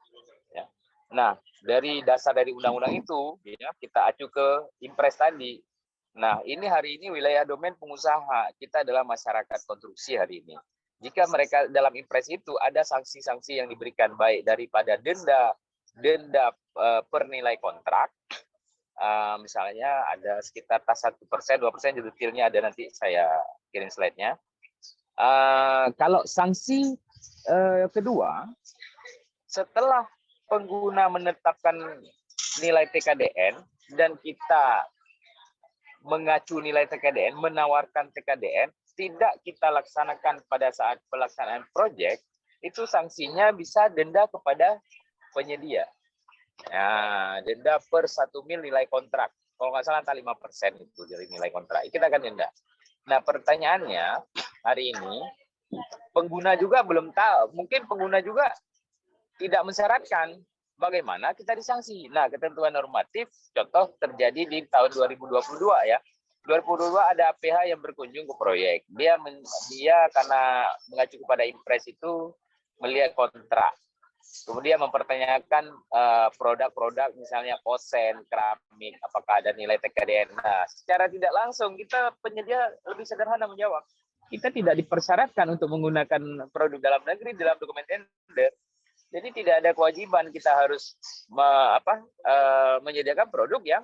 Ya. Nah, dari dasar dari undang-undang itu, ya, kita acu ke impres tadi. Nah, ini hari ini wilayah domain pengusaha. Kita adalah masyarakat konstruksi hari ini. Jika mereka dalam impres itu ada sanksi-sanksi yang diberikan, baik daripada denda per nilai kontrak, misalnya ada sekitar tas 1%, 2%, detailnya ada, nanti saya kirim slide-nya. Kalau sanksi kedua, setelah pengguna menetapkan nilai TKDN dan kita mengacu nilai TKDN, menawarkan TKDN, tidak kita laksanakan pada saat pelaksanaan proyek, itu sanksinya bisa denda kepada penyedia. Nah, denda per 1 mil nilai kontrak. Kalau nggak salah antara 5% itu dari nilai kontrak. Kita akan denda. Nah, pertanyaannya hari ini pengguna juga belum tahu. Mungkin pengguna juga tidak mensyaratkan bagaimana kita disanksi. Nah, ketentuan normatif contoh terjadi di tahun 2022 ya. 2022 ada APH yang berkunjung ke proyek. Dia karena mengacu kepada impres itu melihat kontrak. Kemudian mempertanyakan produk-produk misalnya kosen, keramik, apakah ada nilai TKDN. Nah, secara tidak langsung kita penyedia lebih sederhana menjawab. Kita tidak dipersyaratkan untuk menggunakan produk dalam negeri dalam dokumen tender. Jadi tidak ada kewajiban kita harus menyediakan produk yang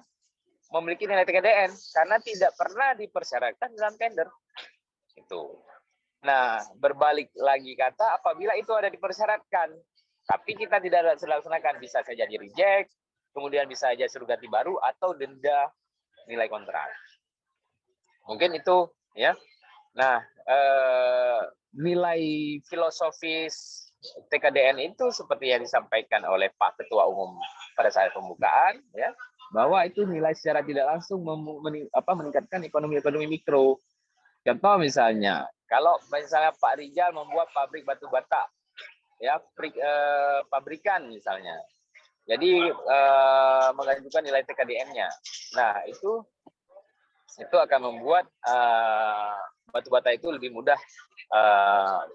memiliki nilai TKDN karena tidak pernah dipersyaratkan dalam tender. Itu. Nah, berbalik lagi kata apabila itu ada dipersyaratkan, tapi kita tidak laksanakan, bisa saja di reject, kemudian bisa saja suruh ganti baru atau denda nilai kontrak. Mungkin itu ya. Nah, nilai filosofis TKDN itu seperti yang disampaikan oleh Pak Ketua Umum pada saat pembukaan, ya, bahwa itu nilai secara tidak langsung meningkatkan ekonomi mikro. Contoh misalnya, kalau misalnya Pak Rijal membuat pabrik batu bata, ya, pabrikan misalnya, jadi mengajukan nilai TKDN-nya. Nah, itu akan membuat batu bata itu lebih mudah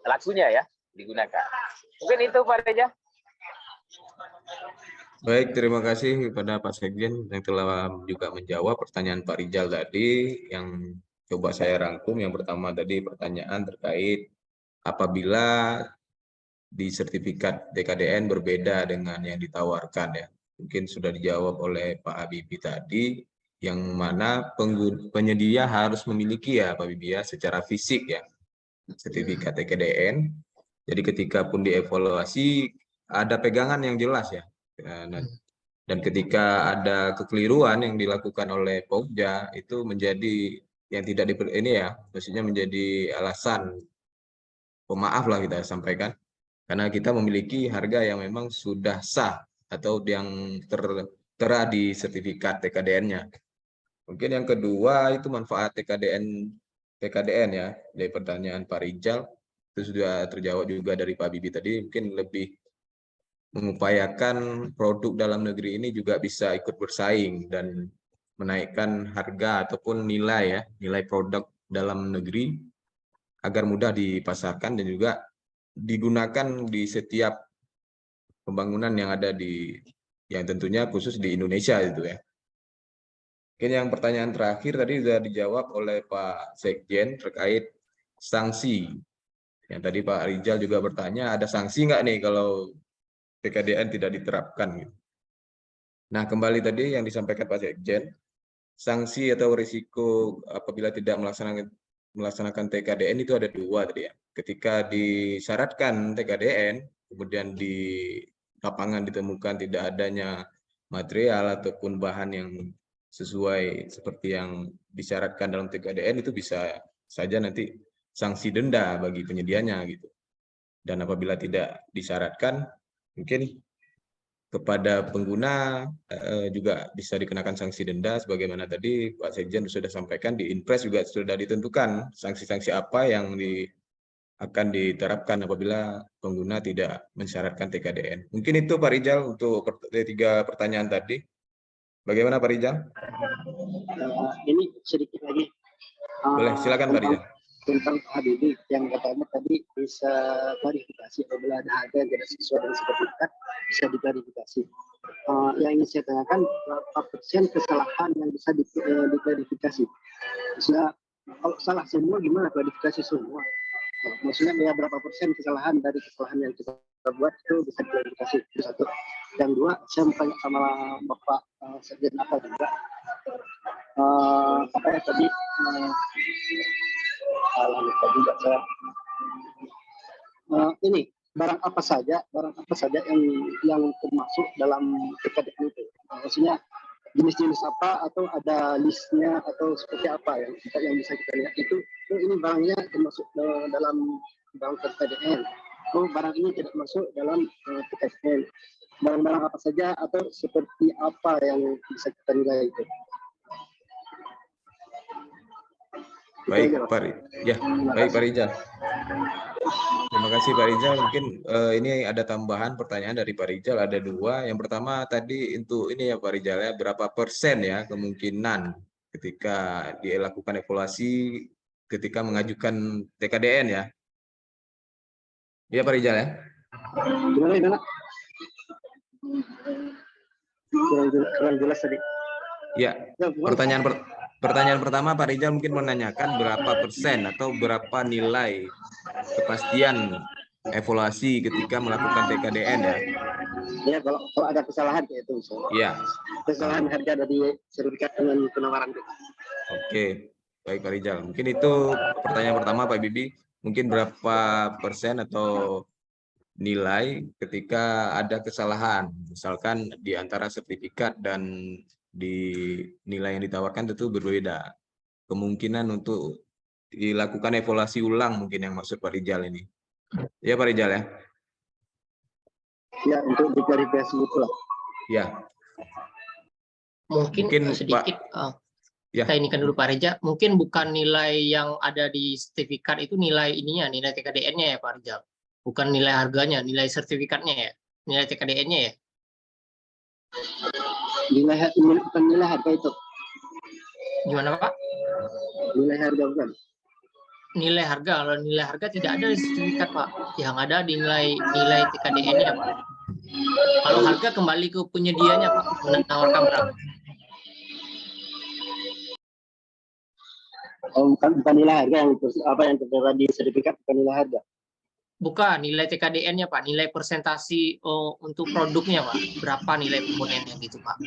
lakunya ya digunakan. Mungkin itu Pak Reja. Baik, terima kasih kepada Pak Sekjen yang telah juga menjawab pertanyaan Pak Rijal tadi. Yang coba saya rangkum, yang pertama tadi pertanyaan terkait apabila di sertifikat TKDN berbeda dengan yang ditawarkan ya. Mungkin sudah dijawab oleh Pak Habibie tadi, yang mana penyedia harus memiliki ya Pak Habibie ya, secara fisik ya, sertifikat TKDN. Jadi ketika pun dievaluasi ada pegangan yang jelas ya. Dan ketika ada kekeliruan yang dilakukan oleh Pokja itu menjadi yang tidak maksudnya menjadi alasan pemaaf lah kita sampaikan, karena kita memiliki harga yang memang sudah sah atau yang tertera di sertifikat TKDN-nya. Mungkin yang kedua itu manfaat TKDN ya, dari pertanyaan Pak Rijal itu sudah terjawab juga dari Pak Bibi tadi. Mungkin lebih mengupayakan produk dalam negeri ini juga bisa ikut bersaing dan menaikkan harga ataupun nilai produk dalam negeri agar mudah dipasarkan dan juga digunakan di setiap pembangunan yang ada yang tentunya khusus di Indonesia itu ya. Mungkin yang pertanyaan terakhir tadi sudah dijawab oleh Pak Sekjen terkait sanksi. Yang tadi Pak Rijal juga bertanya, ada sanksi nggak nih kalau TKDN tidak diterapkan? Nah, kembali tadi yang disampaikan Pak Sekjen, sanksi atau risiko apabila tidak melaksanakan TKDN itu ada dua tadi ya. Ketika disyaratkan TKDN, kemudian di lapangan ditemukan tidak adanya material ataupun bahan yang sesuai seperti yang disyaratkan dalam TKDN, itu bisa saja nanti sanksi denda bagi penyedianya gitu. Dan apabila tidak disyaratkan, mungkin kepada pengguna juga bisa dikenakan sanksi denda sebagaimana tadi Pak Sekjen sudah sampaikan, di Inpres juga sudah ditentukan sanksi-sanksi apa yang akan diterapkan apabila pengguna tidak mensyaratkan TKDN. Mungkin itu Pak Rijal untuk 3 pertanyaan tadi. Bagaimana Pak Rijal? Ini sedikit lagi. Boleh, silakan Pak Rijal. Tentang Pak Habibie yang katanya tadi bisa klarifikasi apabila ada harga yang tidak sesuai dengan sertifikat, bisa diklarifikasi. Yang ingin saya tanyakan, berapa persen kesalahan yang bisa diklarifikasi? Misalnya kalau salah semua gimana klarifikasi semua? Maksudnya ya berapa persen kesalahan dari kesalahan yang kita buat itu bisa diklarifikasi? Itu satu. Yang dua, saya mau tanya sama Bapak Sekjen apa juga. Apa ya tadi? Lupa juga saya. Ini barang apa saja yang termasuk dalam TKDN itu? Maksudnya jenis-jenis apa atau ada listnya atau seperti apa yang bisa kita lihat itu ini barangnya termasuk dalam TKDN. oh barang ini tidak masuk dalam TKDN. Barang-barang apa saja atau seperti apa yang bisa kita nilai itu? Baik, baik Pak Rizal. Terima kasih Pak Rizal. Mungkin ini ada tambahan pertanyaan dari Pak Rizal, ada 2. Yang pertama tadi untuk ini ya Pak Rizal ya, berapa persen ya kemungkinan ketika dilakukan evaluasi ketika mengajukan TKDN ya? Iya Pak Rizal ya? Gimana? Kurang jelas tadi. Ya, pertanyaan pertama Pak Rizal mungkin menanyakan berapa persen atau berapa nilai kepastian evaluasi ketika melakukan TKDN ya? Ya, kalau ada kesalahan kayak itu. Iya. Kesalahan harga dari sertifikat dengan penawaran. Oke, baik Pak Rizal. Mungkin itu pertanyaan pertama Pak Bibi. Mungkin berapa persen atau nilai ketika ada kesalahan, misalkan di antara sertifikat dan di nilai yang ditawarkan tentu berbeda. Kemungkinan untuk dilakukan evaluasi ulang mungkin yang maksud Pak Rizal ini. Ya Pak Rizal ya? Ya, untuk diklarifikasi itulah. Ya. Mungkin sedikit ya. Saya inikan dulu Pak Rizal. Mungkin bukan nilai yang ada di sertifikat itu nilai ininya, nilai TKDN-nya ya Pak Rizal. Bukan nilai harganya, nilai sertifikatnya ya, nilai TKDN-nya ya. Bukan nilai harga itu. Gimana Pak? Nilai harga bukan? Nilai harga, kalau nilai harga tidak ada di sertifikat Pak. Yang ada di nilai TKDN-nya Pak. Kalau harga kembali ke penyedianya Pak, menawarkan berapa. Oh, bukan nilai harga yang tertera di sertifikat, bukan nilai harga. Bukan, nilai TKDN-nya Pak, nilai persentasi untuk produknya Pak. Berapa nilai komponennya gitu Pak.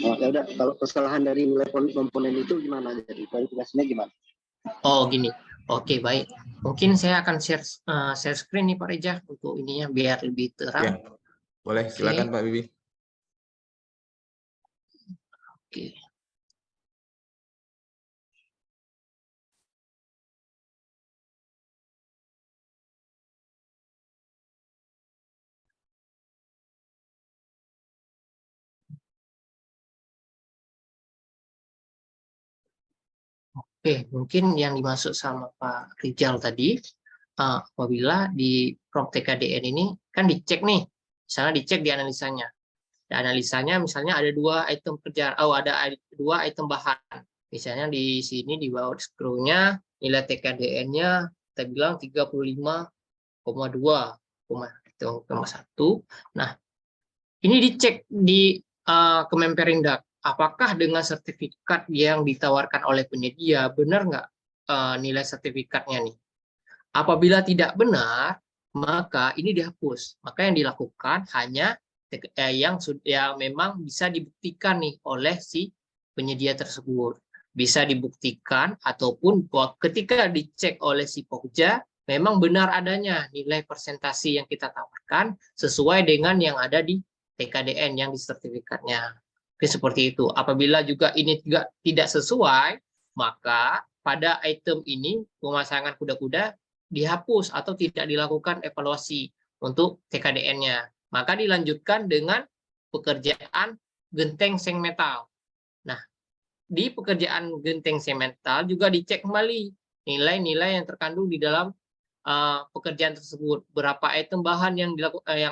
Oh, ya udah, kalau kesalahan dari nilai komponen itu gimana? Jadi klarifikasinya gimana? Oh, gini. Oke, baik. Mungkin saya akan share screen nih Pak Reza untuk ininya biar lebih terang. Ya, boleh, silakan Pak Bibi. Oke. Oke, mungkin yang dimaksud sama Pak Rizal tadi, apabila di prompt TKDN ini kan dicek nih, misalnya dicek di analisanya. Di analisanya misalnya ada 2 item kerjaan, ada 2 item bahan. Misalnya di sini di bawah scroll-nya nilai TKDN-nya kita bilang 35,2,1. Nah, ini dicek di Kemenperindak. Apakah dengan sertifikat yang ditawarkan oleh penyedia benar nggak nilai sertifikatnya nih? Apabila tidak benar, maka ini dihapus. Maka yang dilakukan hanya yang memang bisa dibuktikan nih oleh si penyedia tersebut. Bisa dibuktikan ataupun ketika dicek oleh si Pokja memang benar adanya nilai persentasi yang kita tawarkan sesuai dengan yang ada di TKDN yang di sertifikatnya. Oke, seperti itu. Apabila juga ini juga tidak sesuai, maka pada item ini pemasangan kuda-kuda dihapus atau tidak dilakukan evaluasi untuk TKDN-nya. Maka dilanjutkan dengan pekerjaan genteng seng metal. Nah, di pekerjaan genteng seng metal juga dicek kembali nilai-nilai yang terkandung di dalam pekerjaan tersebut. Berapa item bahan yang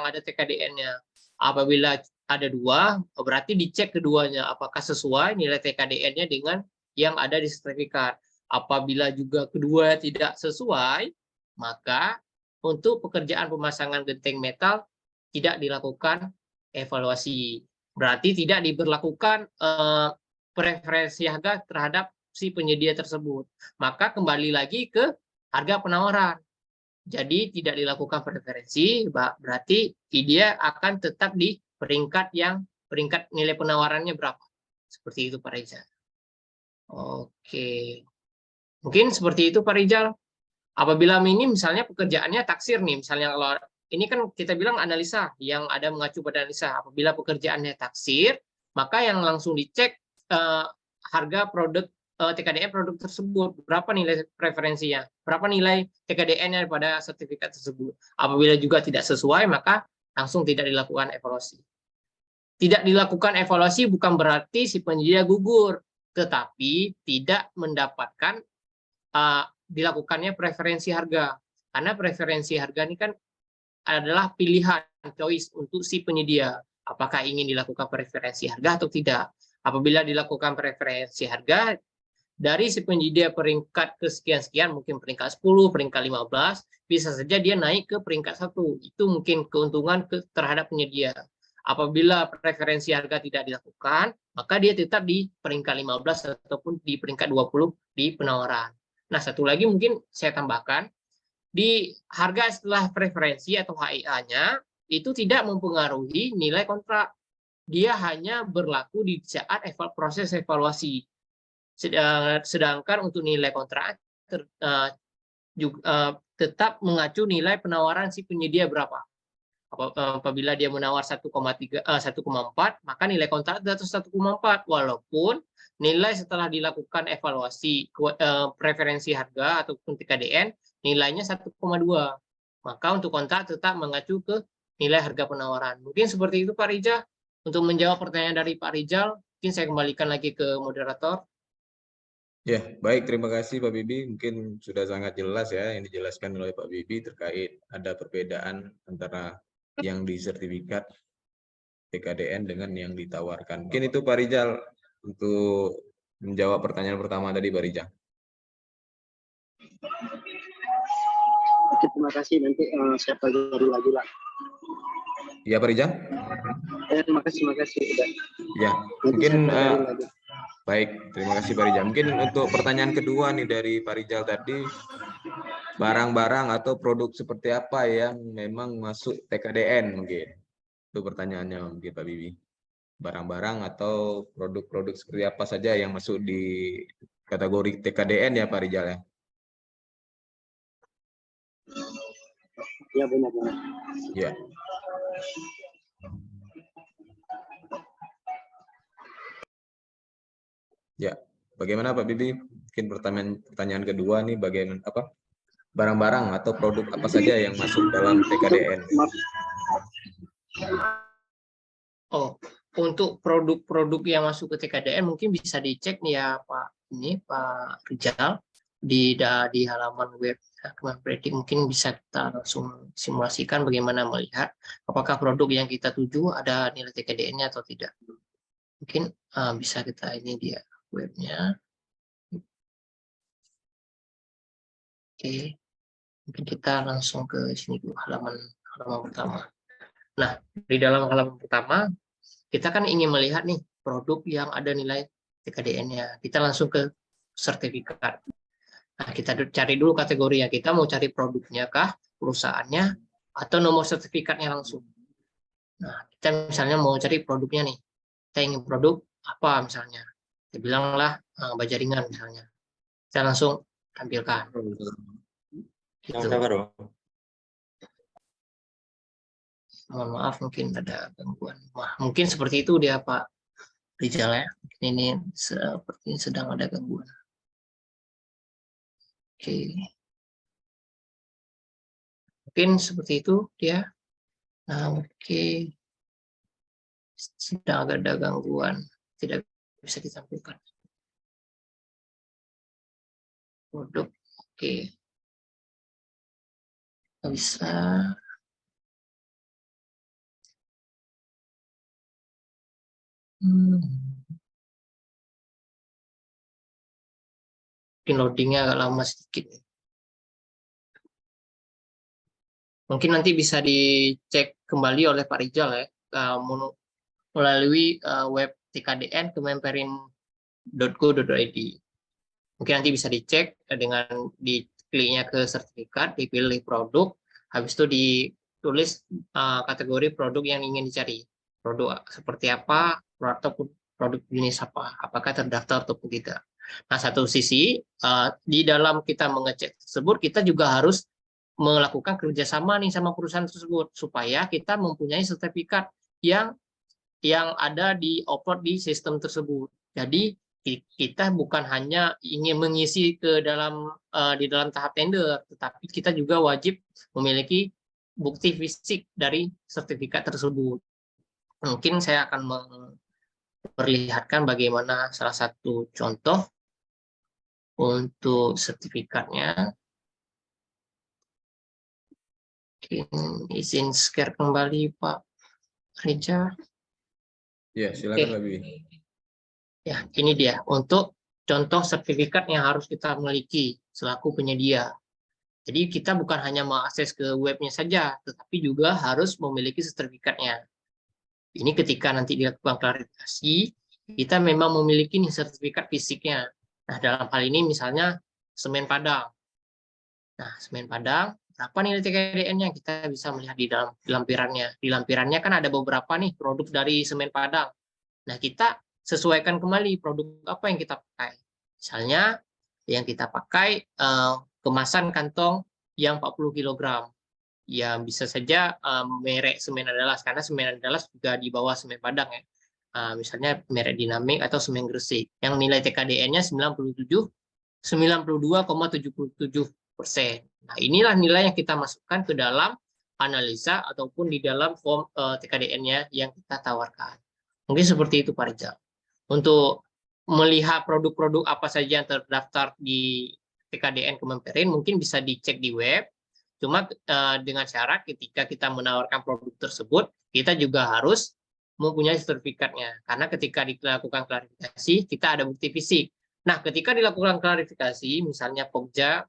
ada TKDN-nya. Apabila ada 2, berarti dicek keduanya apakah sesuai nilai TKDN-nya dengan yang ada di sertifikat. Apabila juga kedua tidak sesuai, maka untuk pekerjaan pemasangan genteng metal tidak dilakukan evaluasi. Berarti tidak diberlakukan preferensi harga terhadap si penyedia tersebut. Maka kembali lagi ke harga penawaran. Jadi tidak dilakukan preferensi, berarti dia akan tetap di peringkat nilai penawarannya berapa. Seperti itu Pak Rizal. Oke. Mungkin seperti itu Pak Rizal. Apabila ini misalnya pekerjaannya taksir nih, misalnya kalau ini kan kita bilang analisa yang ada mengacu pada analisa. Apabila pekerjaannya taksir, maka yang langsung dicek harga produk TKDN produk tersebut, berapa nilai preferensinya, berapa nilai TKDN-nya pada sertifikat tersebut. Apabila juga tidak sesuai, maka langsung tidak dilakukan evaluasi. Tidak dilakukan evaluasi bukan berarti si penyedia gugur, tetapi tidak mendapatkan dilakukannya preferensi harga. Karena preferensi harga ini kan adalah pilihan, choice untuk si penyedia. Apakah ingin dilakukan preferensi harga atau tidak. Apabila dilakukan preferensi harga, dari si penyedia peringkat kesekian-sekian, mungkin peringkat 10, peringkat 15, bisa saja dia naik ke peringkat 1. Itu mungkin keuntungan terhadap penyedia. Apabila preferensi harga tidak dilakukan, maka dia tetap di peringkat 15 ataupun di peringkat 20 di penawaran. Nah, satu lagi mungkin saya tambahkan, di harga setelah preferensi atau HIA-nya, itu tidak mempengaruhi nilai kontrak. Dia hanya berlaku di saat proses evaluasi. Sedangkan untuk nilai kontrak tetap mengacu nilai penawaran si penyedia berapa. Apabila dia menawar 1,4, maka nilai kontrak di atas 1,4, walaupun nilai setelah dilakukan evaluasi preferensi harga ataupun TKDN nilainya 1,2. Maka untuk kontrak tetap mengacu ke nilai harga penawaran. Mungkin seperti itu Pak Rijal. Untuk menjawab pertanyaan dari Pak Rijal, mungkin saya kembalikan lagi ke moderator. Ya, baik, terima kasih Pak Bibi. Mungkin sudah sangat jelas ya yang dijelaskan oleh Pak Bibi terkait ada perbedaan antara yang di sertifikat TKDN dengan yang ditawarkan. Mungkin itu Pak Rijal untuk menjawab pertanyaan pertama tadi Pak Rijal. Oke, terima kasih. Nanti saya pelajari lagi lah. Ya Pak Rijal? Terima kasih udah. Ya, mungkin baik, terima kasih Pak Rijal. Mungkin untuk pertanyaan kedua nih dari Pak Rijal tadi, barang-barang atau produk seperti apa yang memang masuk TKDN mungkin? Itu pertanyaannya mungkin Pak Bibi. Barang-barang atau produk-produk seperti apa saja yang masuk di kategori TKDN ya Pak Rijal ya? Ya, benar-benar. Ya. Ya, bagaimana Pak Bibi? Mungkin pertanyaan kedua nih, bagaimana barang-barang atau produk apa saja yang masuk dalam TKDN? Oh, untuk produk-produk yang masuk ke TKDN mungkin bisa dicek nih ya Pak Rijal di halaman web Kemenpredik. Mungkin bisa kita langsung simulasikan bagaimana melihat apakah produk yang kita tuju ada nilai TKDN-nya atau tidak. Mungkin bisa kita ini dia webnya. Oke, mungkin kita langsung ke sini dulu halaman pertama. Nah, di dalam halaman pertama kita kan ingin melihat nih produk yang ada nilai TKDN-nya. Kita langsung ke sertifikat. Nah, kita cari dulu kategorinya. Kita mau cari produknya kah, perusahaannya, atau nomor sertifikatnya langsung. Nah, kita misalnya mau cari produknya nih. Kita ingin produk apa misalnya. Kita bilanglah bajaringan misalnya. Kita langsung tampilkan. Gitu. Mohon maaf mungkin ada gangguan. Mungkin seperti itu dia Pak Rijal ya. Ini seperti sedang ada gangguan. Oke. Mungkin seperti itu dia. Nah, oke. Sedang ada gangguan. Tidak bisa ditampilkan. Produk. Oke. Nggak bisa. Mungkin loadingnya agak lama sedikit. Mungkin nanti bisa dicek kembali oleh Pak Rijal ya, melalui web TKDN kemenperin.go.id. Mungkin nanti bisa dicek dengan dikliknya ke sertifikat, dipilih produk, habis itu ditulis kategori produk yang ingin dicari. Produk seperti apa, ataupun produk jenis apa, apakah terdaftar ataupun tidak. Nah, satu sisi di dalam kita mengecek tersebut, kita juga harus melakukan kerjasama nih sama perusahaan tersebut supaya kita mempunyai sertifikat yang ada di upload di sistem tersebut. Jadi kita bukan hanya ingin mengisi ke dalam di dalam tahap tender, tetapi kita juga wajib memiliki bukti fisik dari sertifikat tersebut. Mungkin saya akan memperlihatkan bagaimana salah satu contoh untuk sertifikatnya. Izin share kembali Pak Reza. Ya, silakan Pak Bibi. Ya, ini dia untuk contoh sertifikat yang harus kita miliki selaku penyedia. Jadi kita bukan hanya mengakses ke webnya saja, tetapi juga harus memiliki sertifikatnya. Ini ketika nanti dilakukan klarifikasi, kita memang memiliki nih sertifikat fisiknya. Nah, dalam hal ini misalnya semen Padang. Nah, semen Padang, berapa nilai TKDN-nya? Kita bisa melihat di dalam lampirannya. Di lampirannya kan ada beberapa nih produk dari semen Padang. Nah, kita sesuaikan kembali produk apa yang kita pakai. Misalnya yang kita pakai kemasan kantong yang 40 kg. Ya bisa saja merek semen Andalas, karena semen Andalas juga di bawah semen Padang ya. Misalnya merek Dinamik atau semen Gresik yang nilai TKDN-nya 92,77%. Nah, inilah nilai yang kita masukkan ke dalam analisa ataupun di dalam form TKDN-nya yang kita tawarkan. Mungkin seperti itu Pak Rizal. Untuk melihat produk-produk apa saja yang terdaftar di TKDN Kemenperin mungkin bisa dicek di web. Cuma dengan syarat ketika kita menawarkan produk tersebut, kita juga harus mempunyai sertifikatnya. Karena ketika dilakukan klarifikasi, kita ada bukti fisik. Nah, ketika dilakukan klarifikasi, misalnya Pokja,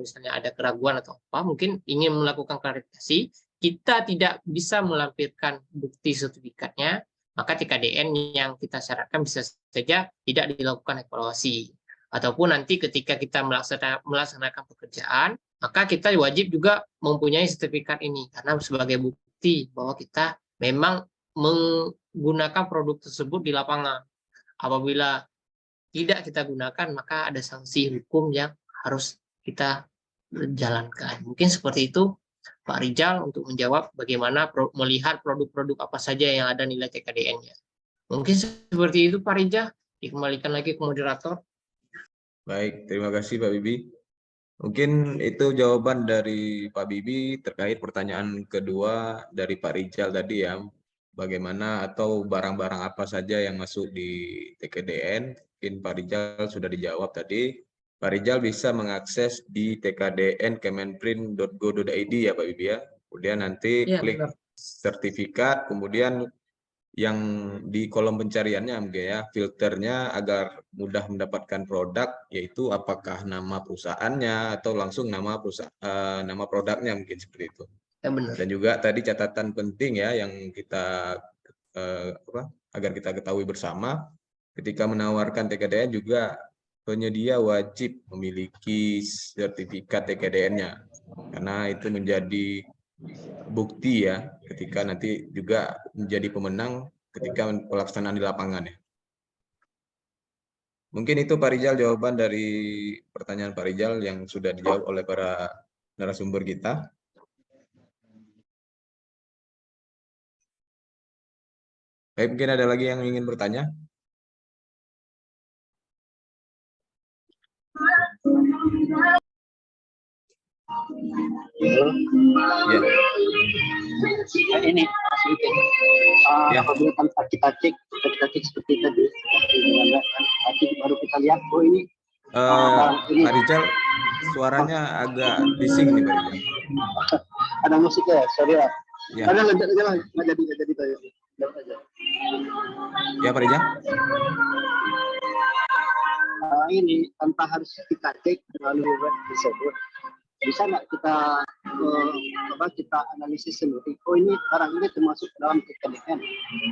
misalnya ada keraguan atau apa, mungkin ingin melakukan klarifikasi, kita tidak bisa melampirkan bukti sertifikatnya, maka TKDN yang kita syaratkan bisa saja tidak dilakukan evaluasi. Ataupun nanti ketika kita melaksanakan pekerjaan, maka kita wajib juga mempunyai sertifikat ini, karena sebagai bukti bahwa kita memang menggunakan produk tersebut di lapangan. Apabila tidak kita gunakan, maka ada sanksi hukum yang harus kita jalankan. Mungkin seperti itu Pak Rizal untuk menjawab bagaimana melihat produk-produk apa saja yang ada nilai TKDN-nya. Mungkin seperti itu Pak Rizal, dikembalikan lagi ke moderator. Baik, terima kasih Pak Bibi. Mungkin itu jawaban dari Pak Bibi terkait pertanyaan kedua dari Pak Rizal tadi ya. Bagaimana atau barang-barang apa saja yang masuk di TKDN. Mungkin Pak Rizal sudah dijawab tadi. Pak Rizal bisa mengakses di tkdn.kemenperin.go.id ya Pak Bibi ya. Kemudian nanti klik sertifikat, kemudian yang di kolom pencariannya mungkin ya, filternya agar mudah mendapatkan produk, yaitu apakah nama perusahaannya atau langsung nama nama produknya, mungkin seperti itu. Ya, benar. Dan juga tadi catatan penting ya yang kita agar kita ketahui bersama, ketika menawarkan TKDN juga penyedia wajib memiliki sertifikat TKDN-nya, karena itu menjadi bukti ya ketika nanti juga menjadi pemenang ketika pelaksanaan di lapangan ya. Mungkin itu Pak Rizal jawaban dari pertanyaan Pak Rizal yang sudah dijawab oleh para narasumber kita. Baik, mungkin ada lagi yang ingin bertanya? Ya. Ini apabila tanpa kita cek seperti tadi, nanti baru kita lihat ini. Pak Rizal, suaranya agak bising nih Pak Rizal. Ada musiknya, sorry ya. Ya. Ada nggak jadi tanya. Ya Pak Rizal. Ini tanpa harus kita cek melalui web tersebut, bisa nggak kita kita analisis sendiri? Oh, ini barang ini termasuk dalam TKDN.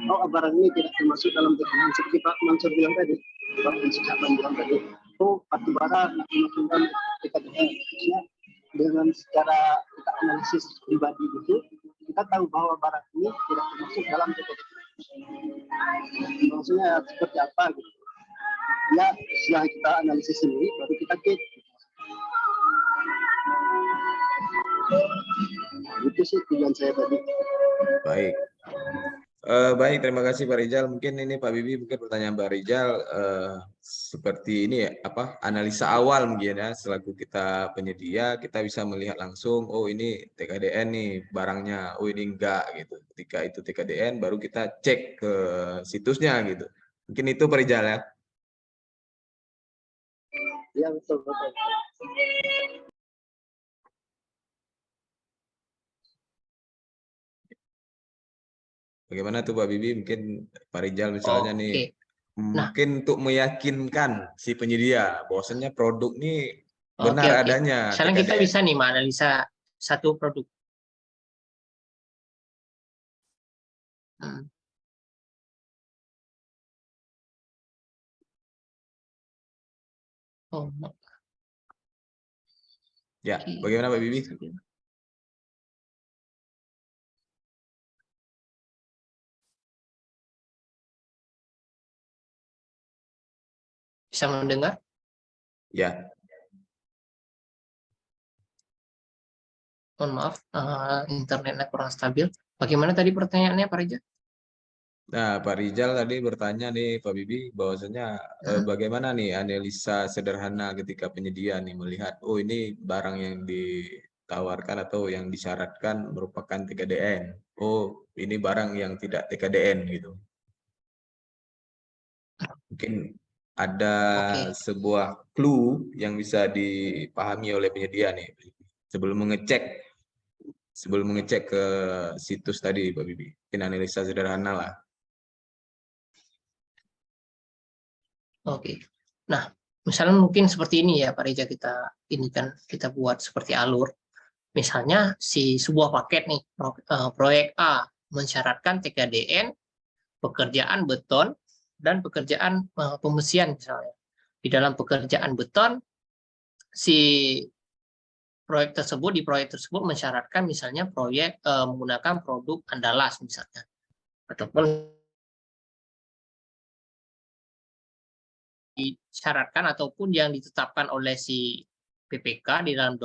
Oh, barang ini tidak termasuk dalam TKDN. Seperti Pak Mansur bilang tadi, Pak Mansur bilang tadi, oh, batubara termasuk dalam TKDN. Maksudnya dengan secara kita analisis pribadi itu, kita tahu bahwa barang ini tidak termasuk dalam TKDN. Maksudnya seperti apa gitu? Ya, setelah kita analisis sendiri, baru kita cek. Itu sih tujuan saya tadi. Baik. Baik, terima kasih Pak Rizal. Mungkin ini Pak Bibi, mungkin pertanyaan Pak Rizal seperti ini ya, apa analisa awal mungkin ya, selaku kita penyedia, kita bisa melihat langsung, oh ini TKDN nih barangnya, oh ini enggak gitu. Ketika itu TKDN, baru kita cek ke situsnya gitu. Mungkin itu Pak Rizal ya. Ya, betul, betul. Bagaimana tuh Pak Bibi? Mungkin Pak Rizal misalnya nih, Oke. Nah, mungkin untuk meyakinkan si penyedia bahwasannya produk ini benar oke. adanya Sekarang kita TKDN. bisa nih menganalisa satu produk. Hmm. Oh, Ya, oke. bagaimana Pak Bibi? Bisa mendengar? Ya, Mohon maaf, internetnya kurang stabil. Bagaimana tadi pertanyaannya, Pak Reza? nah Pak Rizal tadi bertanya nih Pak Bibi bahwasanya bagaimana nih analisa sederhana ketika penyedia nih melihat, oh ini barang yang ditawarkan atau yang disyaratkan merupakan TKDN. Oh, ini barang yang tidak TKDN gitu. Mungkin ada Oke. sebuah clue yang bisa dipahami oleh penyedia nih sebelum mengecek ke situs tadi Pak Bibi. Mungkin analisa sederhana lah. Oke. Nah, misalnya mungkin seperti ini ya Pak Reza, kita buat seperti alur. Misalnya sebuah paket nih, proyek A mensyaratkan TKDN, pekerjaan beton, dan pekerjaan pembersihan misalnya. Di dalam pekerjaan beton, di proyek tersebut mensyaratkan misalnya proyek menggunakan produk andalas misalnya, ataupun disyaratkan ataupun yang ditetapkan oleh si PPK di dalam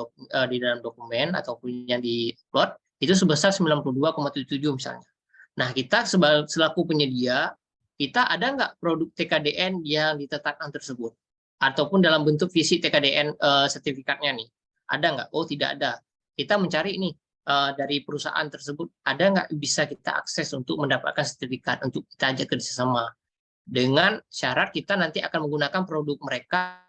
dokumen ataupun yang di-upload itu sebesar 92,77 misalnya. Nah, kita selaku penyedia, kita ada nggak produk TKDN yang ditetapkan tersebut? Ataupun dalam bentuk visi TKDN sertifikatnya nih, ada nggak? Oh, tidak ada. Kita mencari nih dari perusahaan tersebut, ada nggak bisa kita akses untuk mendapatkan sertifikat untuk kita ajak kerjasama. Dengan syarat kita nanti akan menggunakan produk mereka.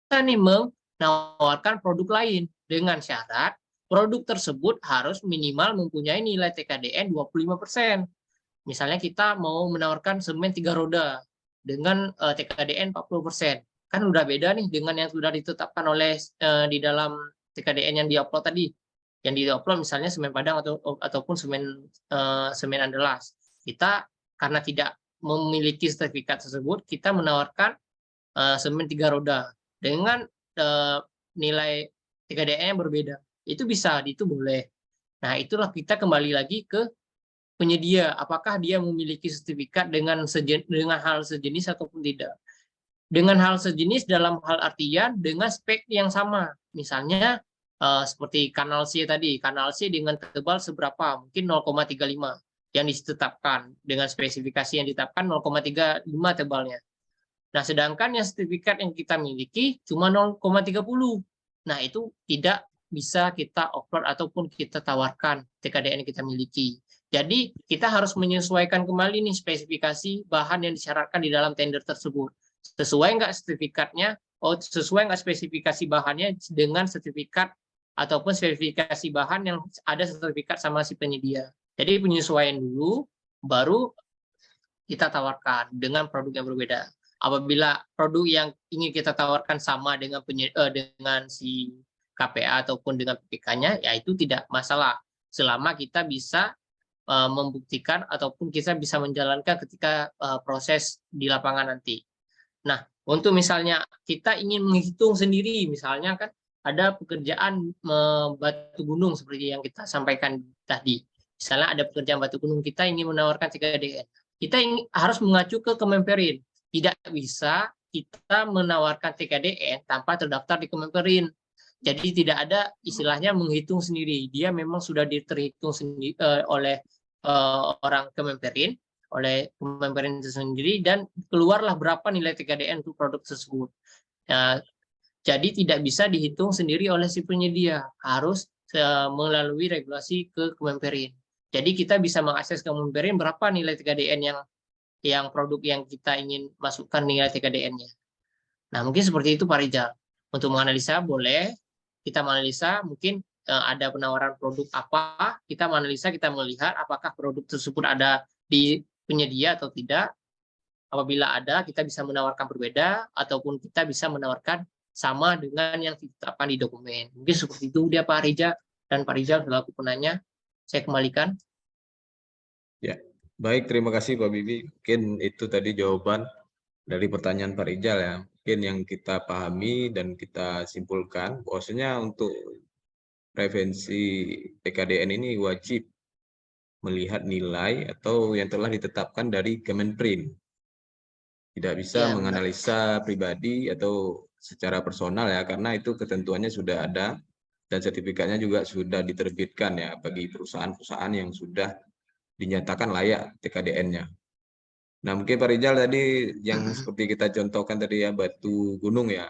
Kita nih menawarkan produk lain dengan syarat produk tersebut harus minimal mempunyai nilai TKDN 25%. Misalnya kita mau menawarkan semen 3 roda dengan TKDN 40%. Kan udah beda nih dengan yang sudah ditetapkan oleh di dalam TKDN yang di-upload tadi. Yang di-upload misalnya semen Padang ataupun semen andalas. Kita karena tidak memiliki sertifikat tersebut, kita menawarkan semen 3 roda dengan nilai TKDN yang berbeda. Itu bisa, itu boleh. Nah, itulah kita kembali lagi ke penyedia, apakah dia memiliki sertifikat dengan hal sejenis ataupun tidak. Dengan hal sejenis dalam hal artian dengan spek yang sama. Misalnya seperti kanal C tadi, kanal C dengan tebal seberapa? Mungkin 0,35 yang ditetapkan dengan spesifikasi yang ditetapkan 0,35 tebalnya. Nah, sedangkan yang sertifikat yang kita miliki cuma 0,30. Nah, itu tidak bisa kita upload ataupun kita tawarkan TKDN yang kita miliki. Jadi, kita harus menyesuaikan kembali nih spesifikasi bahan yang disyaratkan di dalam tender tersebut. Sesuai nggak sertifikatnya, sesuai nggak spesifikasi bahannya dengan sertifikat ataupun spesifikasi bahan yang ada sertifikat sama si penyedia. Jadi penyesuaian dulu, baru kita tawarkan dengan produk yang berbeda. Apabila produk yang ingin kita tawarkan sama dengan si KPA ataupun dengan PPK-nya, ya itu tidak masalah. Selama kita bisa membuktikan ataupun kita bisa menjalankan ketika proses di lapangan nanti. Nah, untuk misalnya kita ingin menghitung sendiri, misalnya kan ada pekerjaan batu gunung seperti yang kita sampaikan tadi. Misalnya ada pekerjaan batu gunung, kita ingin menawarkan TKDN. Kita harus mengacu ke Kemenperin. Tidak bisa kita menawarkan TKDN tanpa terdaftar di Kemenperin. Jadi tidak ada istilahnya menghitung sendiri. Dia memang sudah terhitung sendiri oleh orang Kemenperin, oleh Kemenperin itu sendiri, dan keluarlah berapa nilai TKDN untuk produk tersebut. Nah, jadi tidak bisa dihitung sendiri oleh si penyedia, harus melalui regulasi ke Kemenperin. Jadi kita bisa mengakses Kemenperin berapa nilai TKDN yang produk yang kita ingin masukkan nilai TKDN-nya. Nah, mungkin seperti itu Pak Rizal. Untuk menganalisa boleh, kita menganalisa mungkin ada penawaran produk apa, kita menganalisa, kita melihat apakah produk tersebut ada di penyedia atau tidak. Apabila ada, kita bisa menawarkan berbeda, ataupun kita bisa menawarkan sama dengan yang ditetapkan di dokumen. Mungkin seperti itu dia Pak Rizal, dan Pak Rizal selaku penanya, saya kembalikan. Ya, baik, terima kasih Pak Bibi. Mungkin itu tadi jawaban dari pertanyaan Pak Rizal ya. Mungkin yang kita pahami dan kita simpulkan, bahwasanya untuk prevensi TKDN ini wajib melihat nilai atau yang telah ditetapkan dari Kemenperin. Tidak bisa menganalisa pribadi atau secara personal ya, karena itu ketentuannya sudah ada dan sertifikatnya juga sudah diterbitkan ya bagi perusahaan-perusahaan yang sudah dinyatakan layak TKDN-nya. Nah, mungkin Pak Rizal tadi yang seperti kita contohkan tadi ya, batu gunung ya,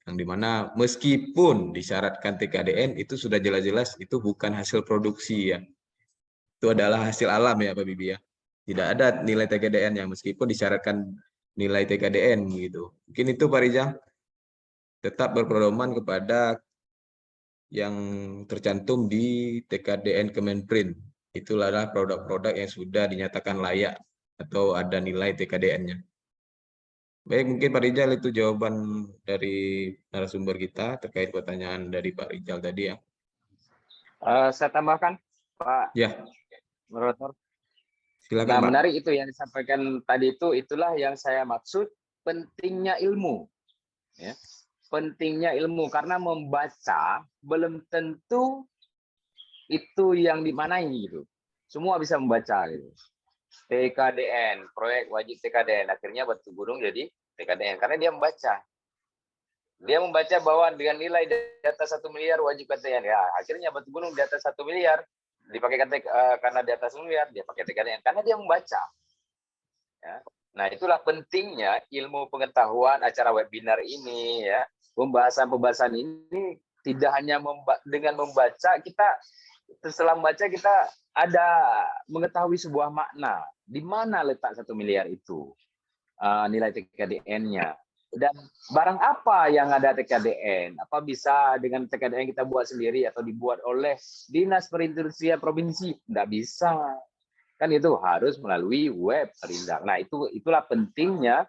yang dimana meskipun disyaratkan TKDN itu sudah jelas-jelas itu bukan hasil produksi ya, itu adalah hasil alam ya Pak Bibi ya. Tidak ada nilai TKDN yang meskipun disyaratkan nilai TKDN gitu. Mungkin itu Pak Rizal, tetap berpedoman kepada yang tercantum di TKDN Kemenperin. Itulah produk-produk yang sudah dinyatakan layak atau ada nilai TKDN-nya. Baik, mungkin Pak Rizal itu jawaban dari narasumber kita terkait pertanyaan dari Pak Rizal tadi ya. Saya tambahkan, Pak Ya, Moderator. silakan Nah, Pak. menarik itu yang disampaikan tadi itulah yang saya maksud pentingnya ilmu. Ya. Pentingnya ilmu, karena membaca belum tentu itu yang dimanai gitu. Semua bisa membaca gitu. TKDN, proyek wajib TKDN, akhirnya batu gunung jadi TKDN karena dia membaca. Dia membaca bahwa dengan nilai di atas 1 miliar wajib TKDN. Ya, akhirnya batu gunung di atas 1 miliar dipakai karena di atas 1 miliar dia pakai TKDN karena dia membaca. Ya. Nah, itulah pentingnya ilmu pengetahuan acara webinar ini ya. Pembahasan-pembahasan ini tidak hanya dengan membaca, kita setelah membaca kita ada mengetahui sebuah makna. Di mana letak 1 miliar itu? Nilai TKDN-nya. Dan barang apa yang ada TKDN? Apa bisa dengan TKDN kita buat sendiri atau dibuat oleh Dinas Perindustrian Provinsi? Tidak bisa. Kan itu harus melalui web Rizal. Nah, itulah pentingnya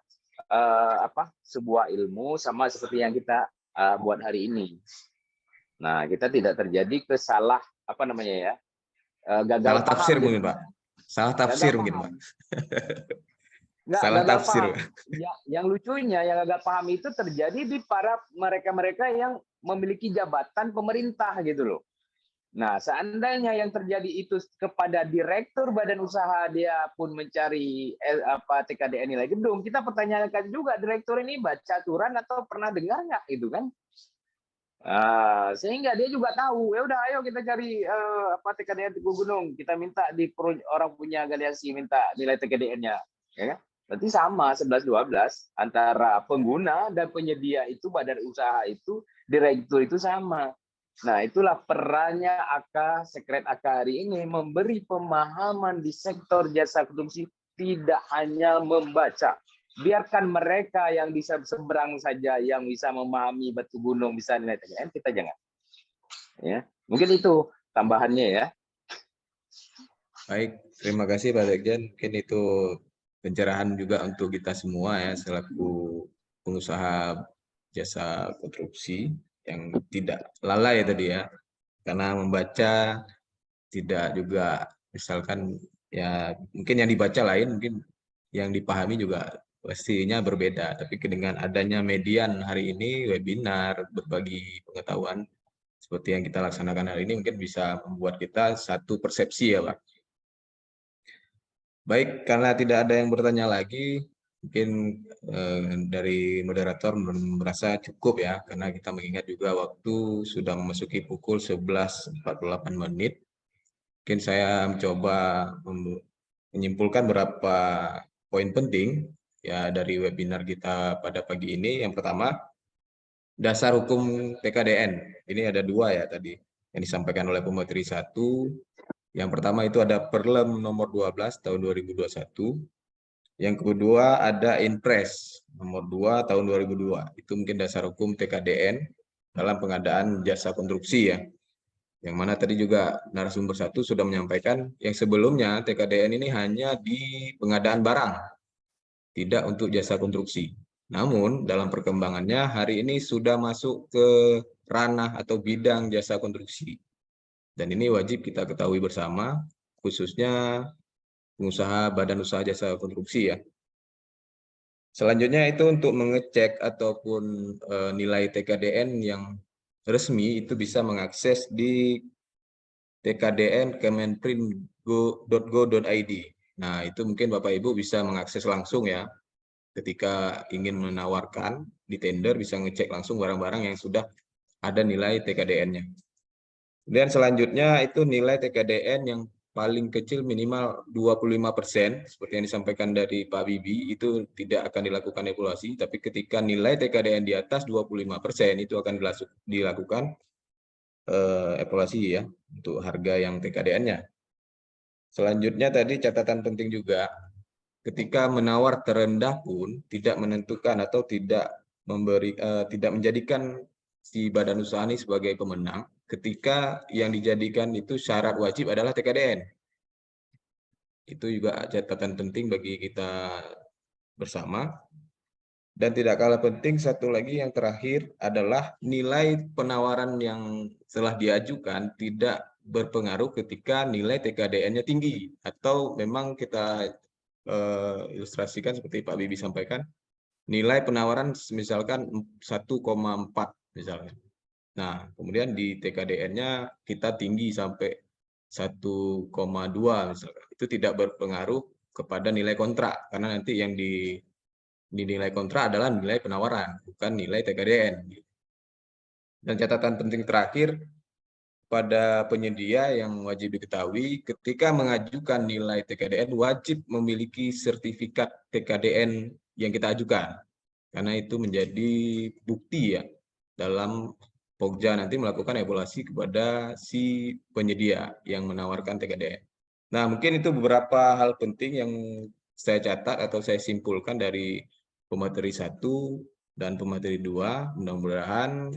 sebuah ilmu sama seperti yang kita buat hari ini. Nah, kita tidak terjadi gagal salah tafsir paham, mungkin Pak. Salah tafsir mungkin Pak. Salah tafsir. Yang lucunya yang gagal paham itu terjadi di mereka-mereka yang memiliki jabatan pemerintah gitu loh. Nah, seandainya yang terjadi itu kepada direktur badan usaha, dia pun mencari TKDN nilai gedung, kita pertanyakan juga, direktur ini baca aturan atau pernah dengar nggak itu kan? Sehingga dia juga tahu, ya udah ayo kita cari TKDN gunung, kita minta di orang punya galiasi minta nilai TKDN-nya, ya kan? Berarti sama 11-12 antara pengguna dan penyedia itu, badan usaha itu, direktur itu sama. Nah, itulah perannya Sekret AK hari ini, memberi pemahaman di sektor jasa konstruksi, tidak hanya membaca. Biarkan mereka yang bisa seberang saja, yang bisa memahami batu gunung, bisa nilai TKDN, kita jangan. Ya, mungkin itu tambahannya ya. Baik, terima kasih Pak Sekjen. Mungkin itu pencerahan juga untuk kita semua ya, selaku pengusaha jasa konstruksi yang tidak lalai tadi ya, karena membaca tidak juga misalkan ya, mungkin yang dibaca lain, mungkin yang dipahami juga pastinya berbeda. Tapi dengan adanya median hari ini, webinar, berbagi pengetahuan seperti yang kita laksanakan hari ini, mungkin bisa membuat kita satu persepsi ya Pak. Baik, karena tidak ada yang bertanya lagi, Mungkin dari moderator merasa cukup ya, karena kita mengingat juga waktu sudah memasuki pukul 11.48 menit. Mungkin saya mencoba menyimpulkan beberapa poin penting ya dari webinar kita pada pagi ini. Yang pertama, dasar hukum TKDN. Ini ada dua ya tadi yang disampaikan oleh pemateri 1. Yang pertama itu ada Perlem nomor 12 tahun 2021. Yang kedua ada Inpres nomor 2 tahun 2002. Itu mungkin dasar hukum TKDN dalam pengadaan jasa konstruksi ya. Yang mana tadi juga narasumber 1 sudah menyampaikan yang sebelumnya TKDN ini hanya di pengadaan barang, tidak untuk jasa konstruksi. Namun dalam perkembangannya hari ini sudah masuk ke ranah atau bidang jasa konstruksi. Dan ini wajib kita ketahui bersama, khususnya pengusaha badan usaha jasa konstruksi ya. Selanjutnya itu untuk mengecek ataupun nilai TKDN yang resmi itu bisa mengakses di tkdn.kemenprint.go.id. Nah, itu mungkin Bapak Ibu bisa mengakses langsung ya. Ketika ingin menawarkan di tender bisa ngecek langsung barang-barang yang sudah ada nilai TKDN-nya. Dan selanjutnya itu nilai TKDN yang paling kecil minimal 25%, seperti yang disampaikan dari Pak Bibi, itu tidak akan dilakukan evaluasi, tapi ketika nilai TKDN di atas 25%, itu akan dilakukan evaluasi ya, untuk harga yang TKDN-nya. Selanjutnya tadi catatan penting juga, ketika menawar terendah pun tidak menentukan atau tidak menjadikan si badan usaha ini sebagai pemenang, ketika yang dijadikan itu syarat wajib adalah TKDN. Itu juga catatan penting bagi kita bersama. Dan tidak kalah penting, satu lagi yang terakhir adalah nilai penawaran yang telah diajukan tidak berpengaruh ketika nilai TKDN-nya tinggi. Atau memang kita ilustrasikan seperti Pak Bibi sampaikan, nilai penawaran misalkan 1,4 misalnya. Nah, kemudian di TKDN-nya kita tinggi sampai 1,2 misalkan. Itu tidak berpengaruh kepada nilai kontrak, karena nanti yang dinilai kontrak adalah nilai penawaran, bukan nilai TKDN. Dan catatan penting terakhir, pada penyedia yang wajib diketahui, ketika mengajukan nilai TKDN wajib memiliki sertifikat TKDN yang kita ajukan. Karena itu menjadi bukti ya dalam Pokja nanti melakukan evaluasi kepada si penyedia yang menawarkan TKDN. Nah, mungkin itu beberapa hal penting yang saya catat atau saya simpulkan dari pemateri 1 dan pemateri 2. Mudah-mudahan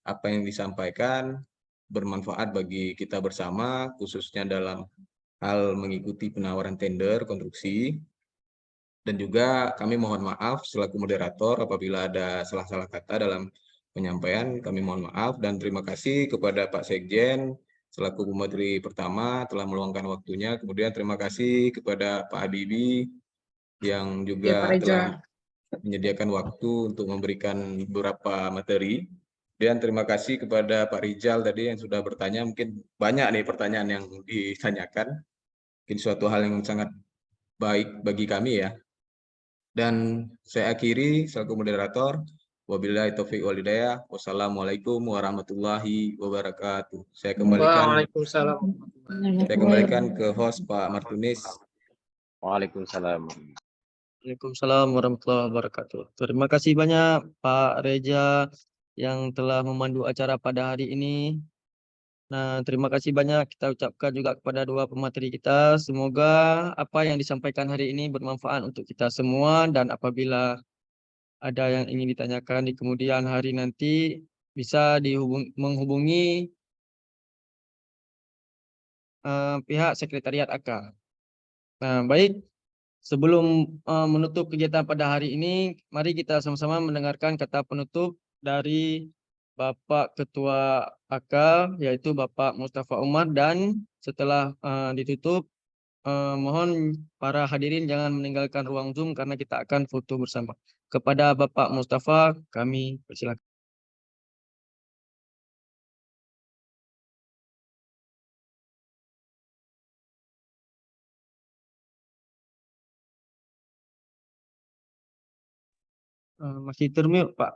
apa yang disampaikan bermanfaat bagi kita bersama, khususnya dalam hal mengikuti penawaran tender konstruksi. Dan juga kami mohon maaf selaku moderator apabila ada salah-salah kata dalam penyampaian, kami mohon maaf dan terima kasih kepada Pak Sekjen selaku pemateri pertama telah meluangkan waktunya. Kemudian terima kasih kepada Pak Habibie yang Ya, Pak juga Reza. telah menyediakan waktu untuk memberikan beberapa materi. Dan terima kasih kepada Pak Rizal tadi yang sudah bertanya. Mungkin banyak nih pertanyaan yang ditanyakan. Mungkin suatu hal yang sangat baik bagi kami ya. Dan saya akhiri selaku moderator. Wabillahi taufiq wal hidayah. Wassalamualaikum warahmatullahi wabarakatuh. Saya Waalaikumsalam. kembalikan ke host Pak Martunis. Waalaikumsalam. Waalaikumsalam warahmatullahi wabarakatuh. Terima kasih banyak Pak Reza yang telah memandu acara pada hari ini. Nah, terima kasih banyak kita ucapkan juga kepada dua pemateri kita. Semoga apa yang disampaikan hari ini bermanfaat untuk kita semua dan apabila ada yang ingin ditanyakan di kemudian hari nanti bisa menghubungi pihak sekretariat AK. Nah, baik. Sebelum menutup kegiatan pada hari ini, mari kita sama-sama mendengarkan kata penutup dari Bapak Ketua AK, yaitu Bapak Mustafa Umar, dan setelah ditutup, mohon para hadirin jangan meninggalkan ruang Zoom karena kita akan foto bersama. Kepada Bapak Mustafa, kami persilakan. Masih termute, Pak.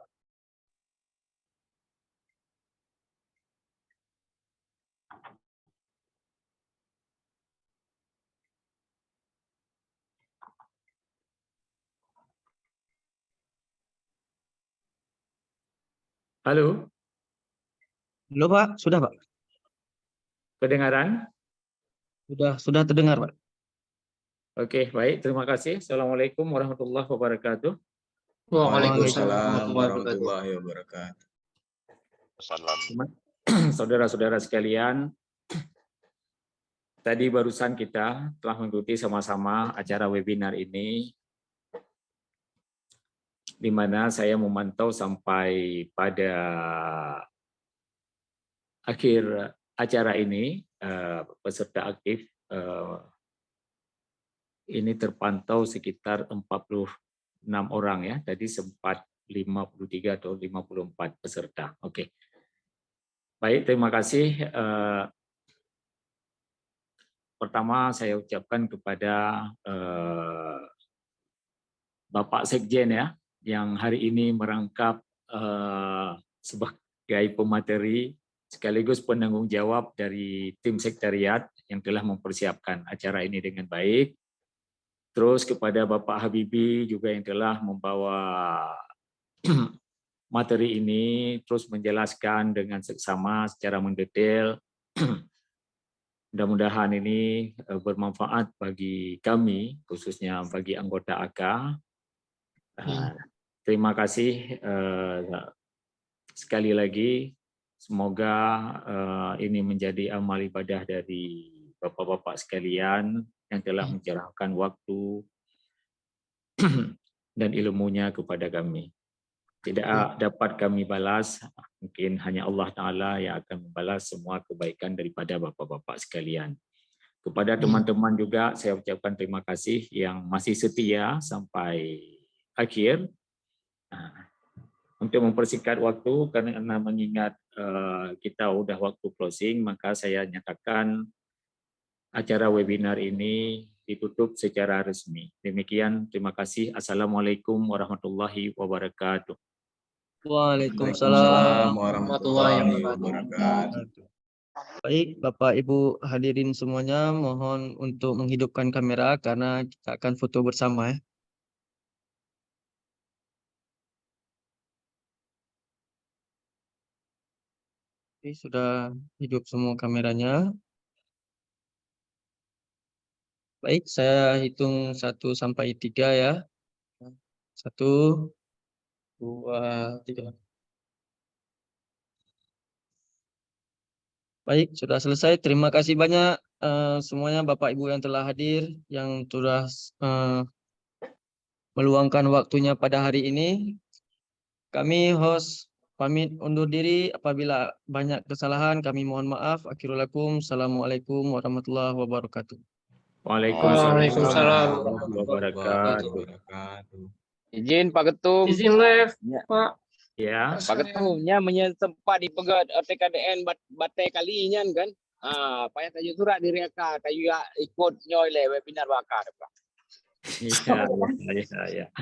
Halo, Halo, Pak. Sudah, Pak. kedengaran? Sudah terdengar, Pak. Oke, baik. Terima kasih. Assalamualaikum warahmatullahi wabarakatuh. Waalaikumsalam warahmatullahi wabarakatuh. warahmatullahi wabarakatuh. Salam. Saudara-saudara sekalian, tadi barusan kita telah mengikuti sama-sama acara webinar ini, di mana saya memantau sampai pada akhir acara ini, peserta aktif ini terpantau sekitar 46 orang ya, tadi sempat 53 atau 54 peserta. Oke. Baik, terima kasih. Pertama saya ucapkan kepada Bapak Sekjen ya, yang hari ini merangkap sebagai pemateri sekaligus penanggung jawab dari tim sekretariat yang telah mempersiapkan acara ini dengan baik. Terus kepada Bapak Habibie juga yang telah membawa materi ini, terus menjelaskan dengan seksama secara mendetail. Mudah-mudahan ini bermanfaat bagi kami, khususnya bagi anggota AK. Terima kasih sekali lagi. Semoga ini menjadi amal ibadah dari Bapak-bapak sekalian yang telah mencurahkan waktu dan ilmunya kepada kami. Tidak dapat kami balas, mungkin hanya Allah Ta'ala yang akan membalas semua kebaikan daripada Bapak-bapak sekalian. Kepada teman-teman juga saya ucapkan terima kasih yang masih setia sampai akhir. Untuk mempersingkat waktu, karena mengingat kita udah waktu closing, maka saya nyatakan acara webinar ini ditutup secara resmi. Demikian, terima kasih. Assalamualaikum warahmatullahi wabarakatuh. Waalaikumsalam warahmatullahi wabarakatuh. Baik, Bapak Ibu hadirin semuanya, mohon untuk menghidupkan kamera karena kita akan foto bersama ya. Oke, sudah hidup semua kameranya. Baik, saya hitung 1 sampai 3 ya. 1, 2, 3. Baik, sudah selesai. Terima kasih banyak semuanya Bapak Ibu yang telah hadir, yang sudah meluangkan waktunya pada hari ini. Kami host pamit undur diri. Apabila banyak kesalahan, kami mohon maaf. Akhirul lakum. Assalamualaikum warahmatullahi wabarakatuh. Waalaikumsalam warahmatullahi wabarakatuh. Izin Pak Ketum. Izin live, Pak. Ya. Pak Ketumnya sempat dipegat TKDN batai kalinya kan. Payah tajuk surat diri Aka, tajuk ikut nyoy le webinar bakar Pak. Iya.